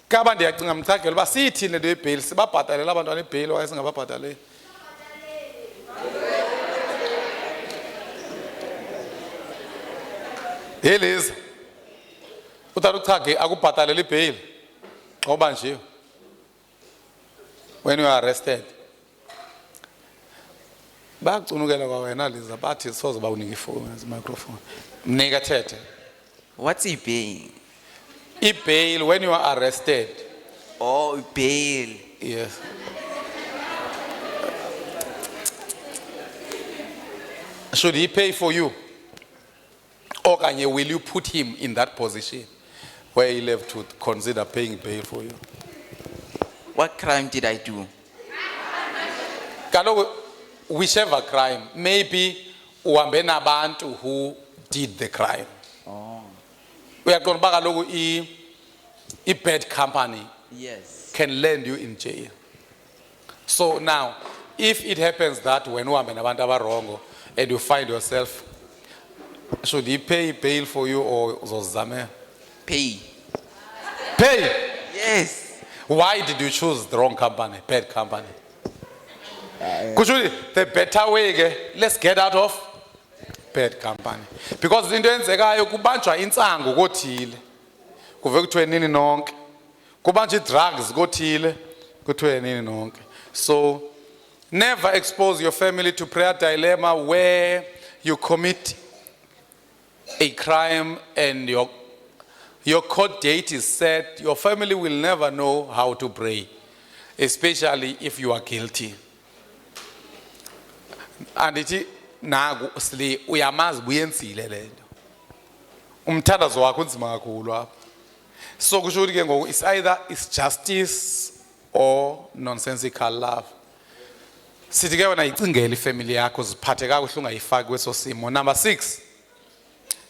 Kaba ndiyacinga mthagelo ba sithini le bail sibabhatalela abantwana ibail okanye singababhataleli. Eliza uthatha uchage akubhatalela ibail ngoba nje when you are arrested bacunukela kwa wena Liza bathi soze bawunika ifoni microphone mnika thethe. What's a bail? Bail when you are arrested. Oh, bail. Yes. Should he pay for you? Or will you put him in that position where he'll have to consider paying bail for you? What crime did I do? Whichever crime, maybe uhambe nabantu who did the crime. Uyaqonda ba kaloku I bad company Yes. can land you in jail. So now, if it happens that when uhambe nabantu abarongo and you find yourself, should he pay bail for you or uzozame? Pay. Pay. Yes. Why did you choose the wrong company, bad company? Could you the better way? Let's get out of bad company. Because into enzekayo kubanjwa insangu kothile. Kuve kuthiwe nini nonke. Kubanjwa drugs kothile kuthiwe nini nonke. So never expose your family to prayer dilemma where you commit a crime and your court date is set. Your family will never know how to pray, especially if you are guilty. And it nagu sli uyamazi buyenzile lento. Umthandazo wakho unzima kakhulu apha. So kusho ukuthi ke ngoku it's either it's justice or nonsensical love. Sithi ke wena icingele ifamily yakho ziphathe kakuhle ungayifaki kweso simo. Number 6.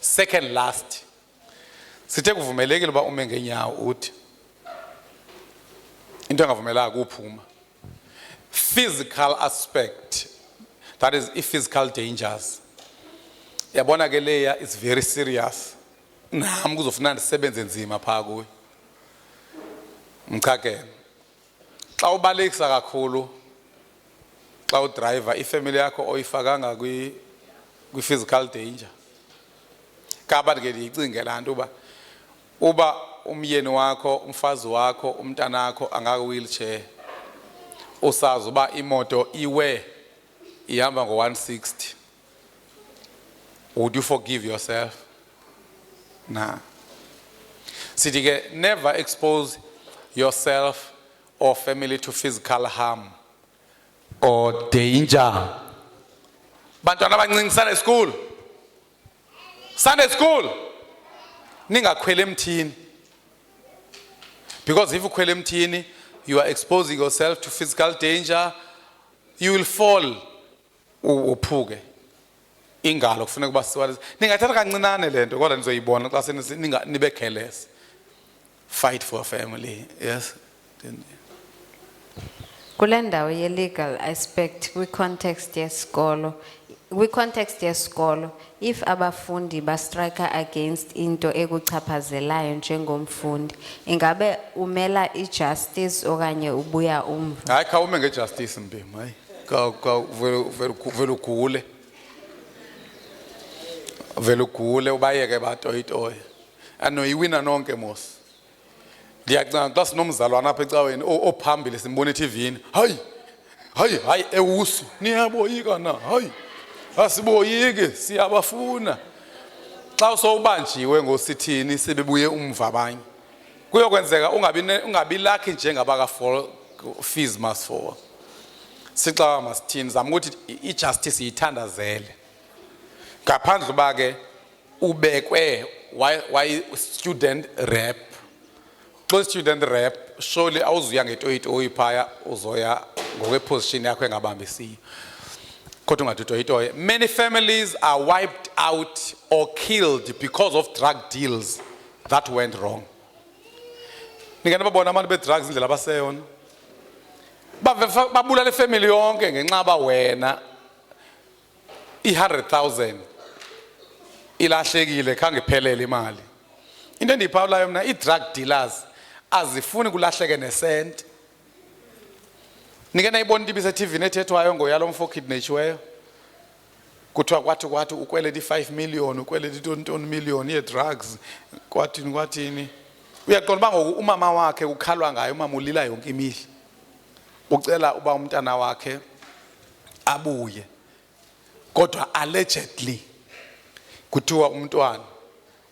Second last. Sithe kuvumelekile ba ume ngenyawo uthi into engavumelanga ukuphuma. Physical aspect, that is physical dangers. Yabona ke leya is very serious. Nami kuzofuna ndisebenze nzima pha kuwe. Mchakene. Xa ubalekisa kakhulu xa udriver ifamily yakho oyifakanga kwi physical danger. Kaba ke ndicinge la nto uba umyeni wakho, umfazi wakho, umntana wakho angaka wheelchair. Usazi uba imoto iwe ihamba ngo160. Would you forgive yourself? Nah. Sithi ke never expose yourself or family to physical harm or danger. Bantwana abancinci Sunday school. Sunday school. Ningakhwela emthini. Because if you khwela emthini, you are exposing yourself to physical danger. You will fall. Uphuke. Ingalo kufuneka kuba siwalisa. Ningathatha kancinane lento kodwa nizoyibona xa nibe careless. Fight for a family. Yes. Kule ndawo ye legal aspect kwi context yesikolo if abafundi ba striker against into ekuchaphazelayo njengomfundi ingabe umela ijustice okanye ubuya umva. Hayi khawume ngejustice Mpimo hayi. vele ugule ubayeke batoyitoye anoyiwina nonke mos ndiyacanga xa sinomzalwana apha ecaweni ophambili simbona eTVini hayi ewusu niyaboyika na hayi asiboyiki siyabafuna xa usowubanjiwe ngosithini sebebuye umva abanye kuyokwenzeka ungabi lucky njengabaka fees must fall sixa masithini zama ukuthi ijustice yithandazele ngaphandle uba ke ubekwe why student rep xa student rep surely awuzuya ngetoyitoyi phaya uzoya ngokweposition yakho engabambisiyo kodwa ungadutoyitoye. Many families are wiped out or killed because of drug deals that went wrong. Ningena babona abantu be-drugs indlela abaseyona babulala ifamily yonke ngenxa wena 100,000 ilahlekile khange iphelele imali. Into endiyiphawulayo mna i-drug dealers azifuni kulahleke nesenti. Nike nayibona into ibise-TV ethethwayo ngoyalo mfo kidnetshiweyo kuthiwa kwathi ukweleta i-5 million ukweleta i-20 million ye-drugs kwathini uyaqonda uba ngoku umama wakhe ukhalwa ngayo umama ulila yonke imihla ucela uba umntana wakhe abuye kodwa allegedly kuthiwa umntwana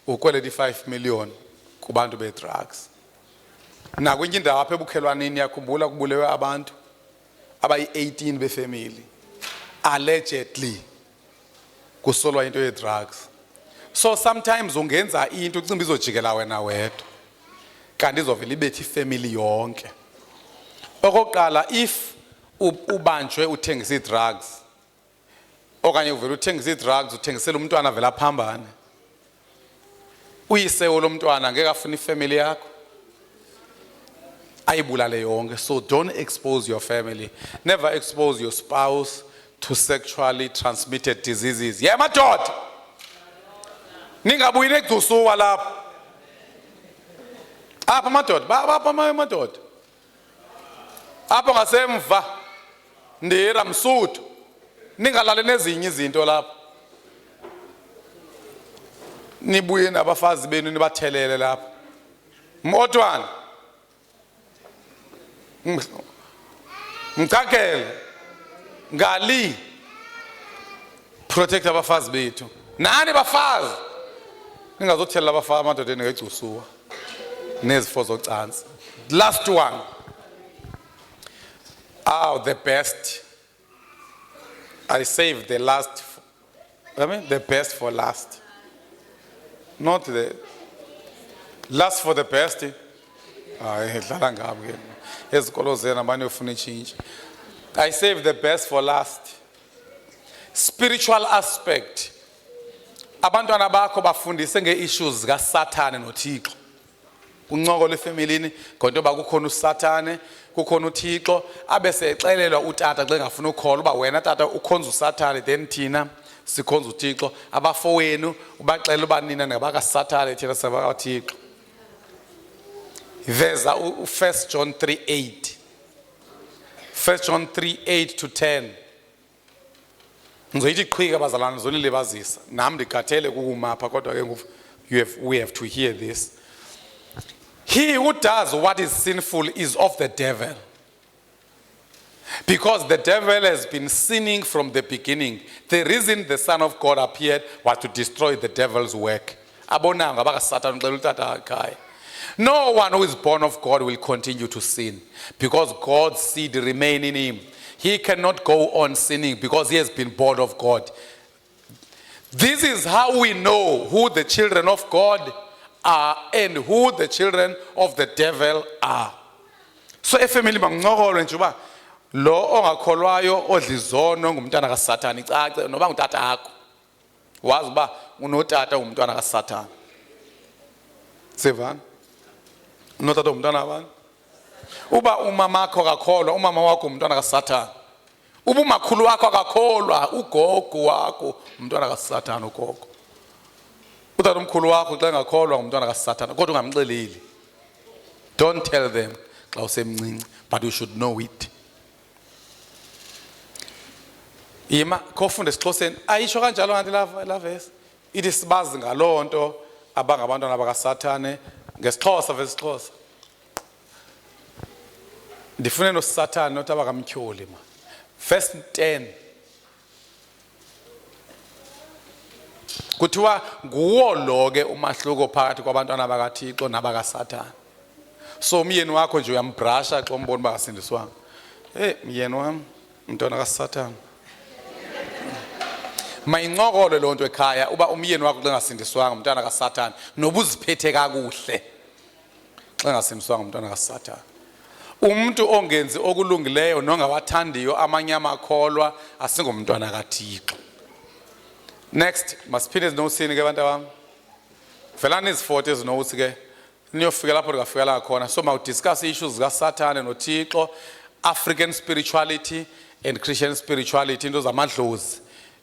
ukweleta i-5 million kubantu be-drugs nakwenye indawo apha ebukhelwaneni yakhumbula kubulewe abantu abayi-18 befamily allegedly kusolwa into ye-drugs. So sometimes ungenza into ucimba izojikela wena wedwa kanti izovela ibethe ifamily yonke. Okokuqala if ubanjwe uthengisa i-drugs okanye uvela uthengisa i-drugs uthengisela umntwana vela phambane uyisewo lomntwana ngeke afune ifamily yakho ayibulale yonke. So don't expose your family. Never expose your spouse to sexually transmitted diseases. Yeah, madoda. Ningabuyi negcusuwa lapha. Apha madoda, bapha madoda. Apha ngasemva ndira msuthu. Ningalale nezinye izinto lapha. Nibuye nabafazi benu nibathelele lapha. Motwana. Mtakele ngali protect abafazi bethu nani bafazi ningazothelela abafazi amadoda ngegcusuwa nezifo zocansi. Last one, the best, I saved the last, the best for last, not the last for the best. I saved the best for last. Spiritual aspect. Abantwana bakho bafundise nge-issues kaSathane noThixo. Uncokola efamilini ngontoba kukhona uSathane, kukhona uThixo, abese exelelwa utata xa engafuna ukukhola uba wena tata ukhonza uSathane then thina sikhonza uThixo. Abafowenu ubaxela uba nina ngabakaSathane thina sabakaThixo. Veza 1 John 3:8. 1 John 3:8 to 10. Ngizoyithi qhika bazalwane zonilibazisa. Nami ndikhathele kukumapha kodwa ke we have to hear this. He who does what is sinful is of the devil. Because the devil has been sinning from the beginning. The reason the Son of God appeared was to destroy the devil's work. Abonanga baka Satan uxela utata ekhaya. No one who is born of God will continue to sin because God's seed remains in him. He cannot go on sinning because he has been born of God. This is how we know who the children of God are and who the children of the devil are. So efamily mangincokolwe nje uba lo ongakholwayo odlizono ngumntana kaSathane icace noba ngutata akho. Wazi uba unotata ungumntwana kaSathane. Sevana? Unotata umntwana wabani? Uba umama wakho akakholwa, umama wakho umntwana kaSathane. Uba umakhulu wakho akakholwa, ugogo wakho umntwana kaSathane ugogo. Utata umkhulu wakho xa engakholwa umntwana kaSathane kodwa ungamxeleli. Don't tell them xa usemncinci, but you should know it. Yima khofunda esiXhoseni ayisho kanjalo kanti la verse ithi sibazi ngalonto abangabantwana bakaSathane ngesixhosa vesixhosa. Ndifune noSathane not abakamtyholi ma. Verse 10 kuthiwa nguwo lo ke umahluko phakathi kwabantwana bakaThixo nabakaSathane. So umyeni wakho nje uyambrasha xa umbona bakasindiswanga. Myeni wami umntwana kaSathane. Mayincokole lonto ekhaya uba umyeni wakho xa ngasindiswanga umntwana kaSathane nobuziphethe kakuhle xa ngasindiswanga umntwana kaSathane. Umuntu ongenzi okulungileyo nongawathandiyo amanye amakholwa asingumntwana kaThixo. Next, masiphinde zinosini ke abantu bami. Velani izifotho ezinokuthi ke niyofika lapho likafika la khona. So mawudiscuss issues kaSathane noThixo, African spirituality and Christian spirituality, into zamadlozi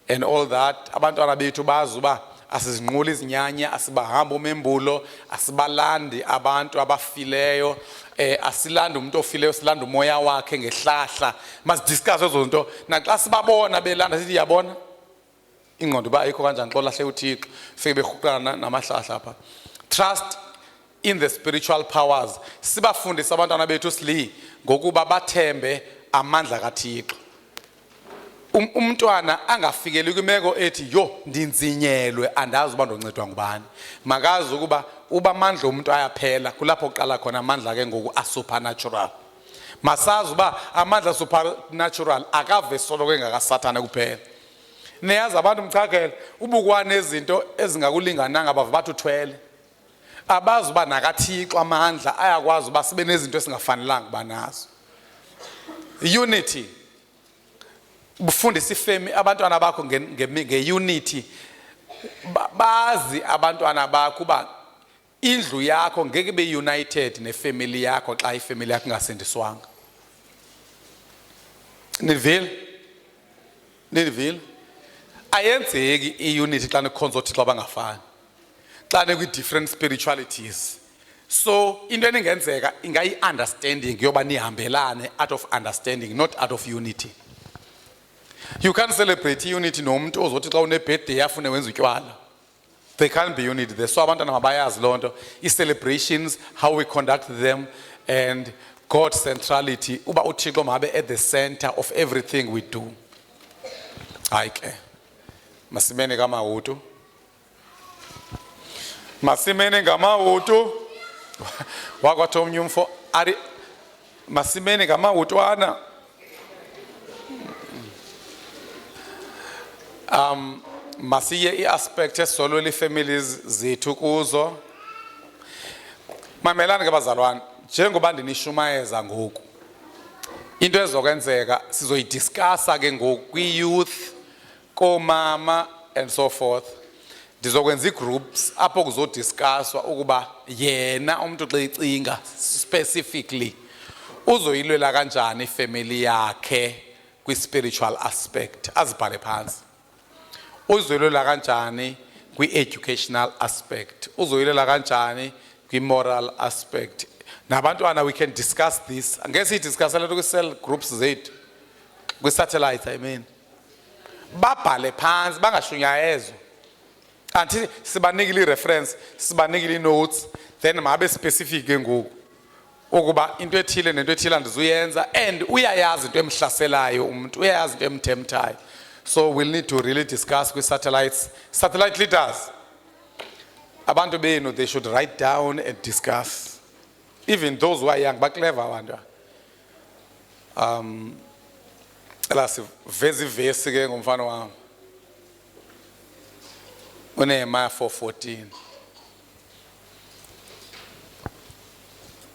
and all that. Abantwana bethu bazi uba asizinqula izinyanya, asibahamba umembulo, asibalandi abantu abafileyo, asilanda umuntu ofileyo, silanda umoya wakhe ngehlahla. Masidiscuss ezo zinto naxa sibabona belanda sithi yabona ingqondo ba ayikho kanjani xa lahle uThixo fike behuqana namahlahla apha. Trust in the spiritual powers. Sibafundisa abantwana bethu sili ngokuba bathembe amandla kaThixo. Umntwana angafikeli kwimeko ethi yo ndinzinyelwe andazi uba ndoncedwa ngubani. Makazi ukuba uba amandla omuntu ayaphela kulapho uqala khona amandla ke ngoku asupernatural. Masazi uba amandla supernatural akave solo ngakaSathane kuphela. Niyazi abantu mchakela ubukwane ezinto ezingakulingananga bava bathi uthwele. Abazi uba nakaThixo amandla ayakwazi uba sibe nezinto esingafanelanga banazo. Unity. Bufundisa ifemi abantwana bakho ngeunity. Bazi abantwana bakho uba indlu yakho ngeke be united nefamily yakho xa ifamily yakho ingasindiswanga. Nivile? Ayenzeki iunity xa nikhonza uThixo abangafani. Xa nekwi different spiritualities. So into eningenzeka ingayi understanding yoba nihambelane out of understanding, not out of unity. You can't celebrate unity nomuntu ozothi xa une birthday afune wenza utywala. There can't be unity there. So abantwana mabayazi lonto, celebrations, how we conduct them, and God's centrality. Uba uThixo mabe at the center of everything we do. Hayi ke. Masimene ngamawutu. Masimene ngamawutu. Wakwathi omnye umfo ari masimene ngamawutwana. Masiye iaspect esolo families zethu kuzo. Mamelani ke bazalwane, njengoba ndinishumayeza ngoku. Into ezokwenzeka sizoyidiscussa ke ngoku kwi-youth, komama and so forth. Ndizokwenza groups apho kuzodiscusswa ukuba yena umuntu xa ecinga specifically uzoyilwela kanjani ifamily yakhe kwi-spiritual aspect, azibhale phansi. Uzoyilwela kanjani kwi-educational aspect, uzoyilwela kanjani kwi-moral aspect. Nabantwana we can discuss this. Angeke siyidiscussele kwi-cell groups zethu, kwi-satellites I mean. Babhale phansi bangashunyayezwa. Anti sibanikile reference, sibanikile notes, then mabe specific ke ngoku. Ukuba into ethile nento ethile ndizoyenza and uyayazi into emhlaselayo umuntu, uyayazi into emthemthayo. So we'll need to really discuss with satellites, satellite leaders. Abantu benu, they should write down and discuss. Even those who are young, but clever abantu. Lasi vesi ke ngumfana wami. UNehemiah 4:14.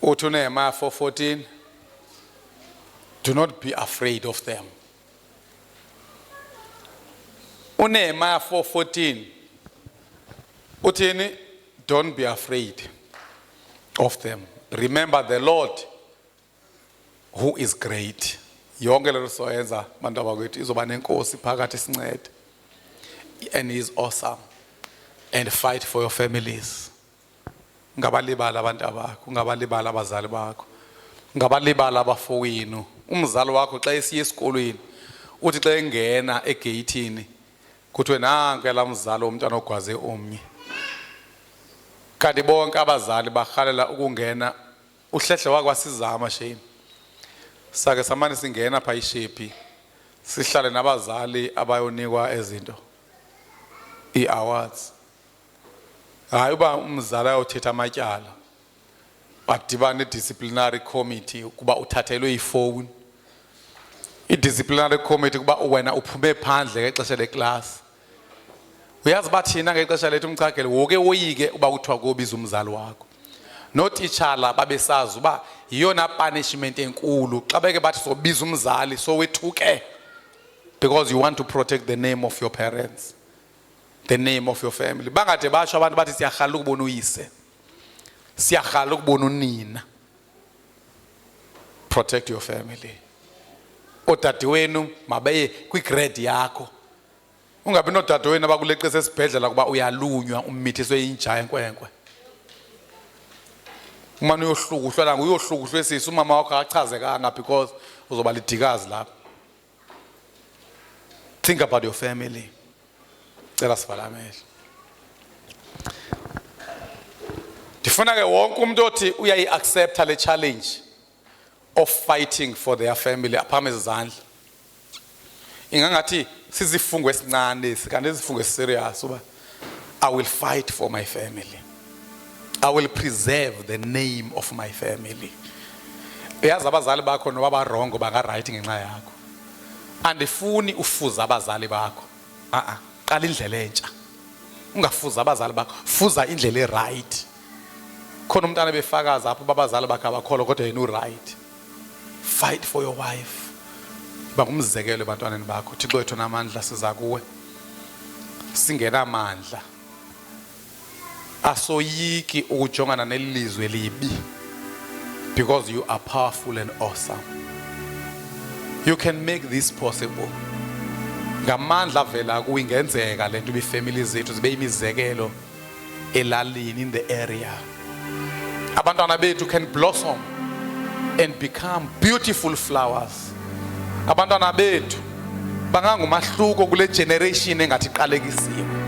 Uthi uNehemiah 4:14. Do not be afraid of them. UNehemiah 4:14. Uthini? Don't be afraid of them. Remember the Lord who is great. Yonke lento soyenza bantu abakwethu izoba nenkosi phakathi sincede. And he is awesome. And fight for your families. Ngabalibala abantu abakho, ngabalibala abazali bakho. Ngabalibala abafowenu. Umzali wakho xa esiya esikolweni uthi xa engena egeyithini kuthiwe nanku yalamzali umntwana ogwaze omnye, kanti bonke abazali barhalela ukungena. Uhlehle wakwasizama shame sake samane singena pha ishepi sihlale nabazali abayonikwa ezinto i-awards. Hayi uba umzali ayothetha amatyala badibana ne-disciplinary committee ukuba uthathelwe ifowuni, i-disciplinary committee kuba wena uphume phandle ngexesha leklasi. Uyazi uba thina ngexesha lethu umchagele woke woyike uba kuthiwa kobiza umzali wakho. Notitshala babesazi uba yiyona punishment enkulu xa beke bathi sobiza umzali sowethuke, because you want to protect the name of your parents, the name of your family. Bangade basho abantu bathi siyarhala ukubona uyise, siyarhala ukubona unina. Protect your family. Odade wenu mabeye kwigrade yakho, ungabi nodade wenu abakuleqisa esibhedlela kuba uyalunywa umithiswe yinja enkwenkwe. Umane uyohluka uhlala nguyohluka uhlwesisa umama wakho akachazekanga because uzoba lidikazi lapho. Think about your family. Cela sivala amehlo. Ndifuna ke wonke umuntu othi uyayi-accepta le challenge of fighting for their family aphame izandla. Ingangathi sizifungo esincane kanti izifungo eserious uba I will fight for my family. I will preserve the name of my family. Uyazi abazali bakho noba barongo banga-right ngenxa yakho. Andifuni ufuza abazali bakho. Qala indlela entsha. Ungafuza abazali bakho, fuza indlela e-right. Khona umntana befakaza apho babazali bakhe abakholwa kodwa yena u-right. Fight for your wife. Ba ngumzekelo ebantwaneni bakho. Thixo wethu namandla siza kuwe. Singena amandla. Asoyiki ukujongana nelizwe libi, because you are powerful and awesome. You can make this possible. Ngamandla vela kuyingenzeka lento bifamily zethu zibe imizekelo elalini in the area. Abantwana bethu can blossom and become beautiful flowers. Abantwana bethu bangangumahluko kule generation engathi iqalekisiwe.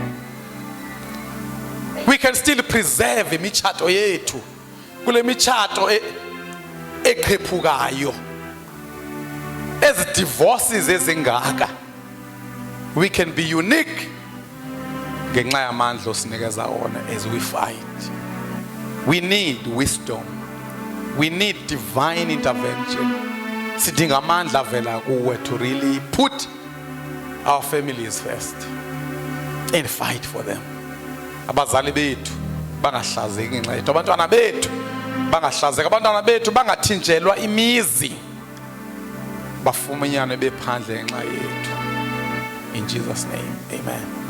We can still preserve imichato yethu kule michato eqhephukayo, ezi divorces ezingaka. We can be unique ngenxa yamandla osinikeza wona as we fight. We need wisdom. We need divine intervention. Sidinga amandla vela kuwe to really put our families first and fight for them. Abazali bethu bangahlazeki ngenxa yethu, abantwana bethu bangahlazeka, abantwana bethu bangathinjelwa imizi bafumenyane bephandle ngenxa yethu. In Jesus' name, amen.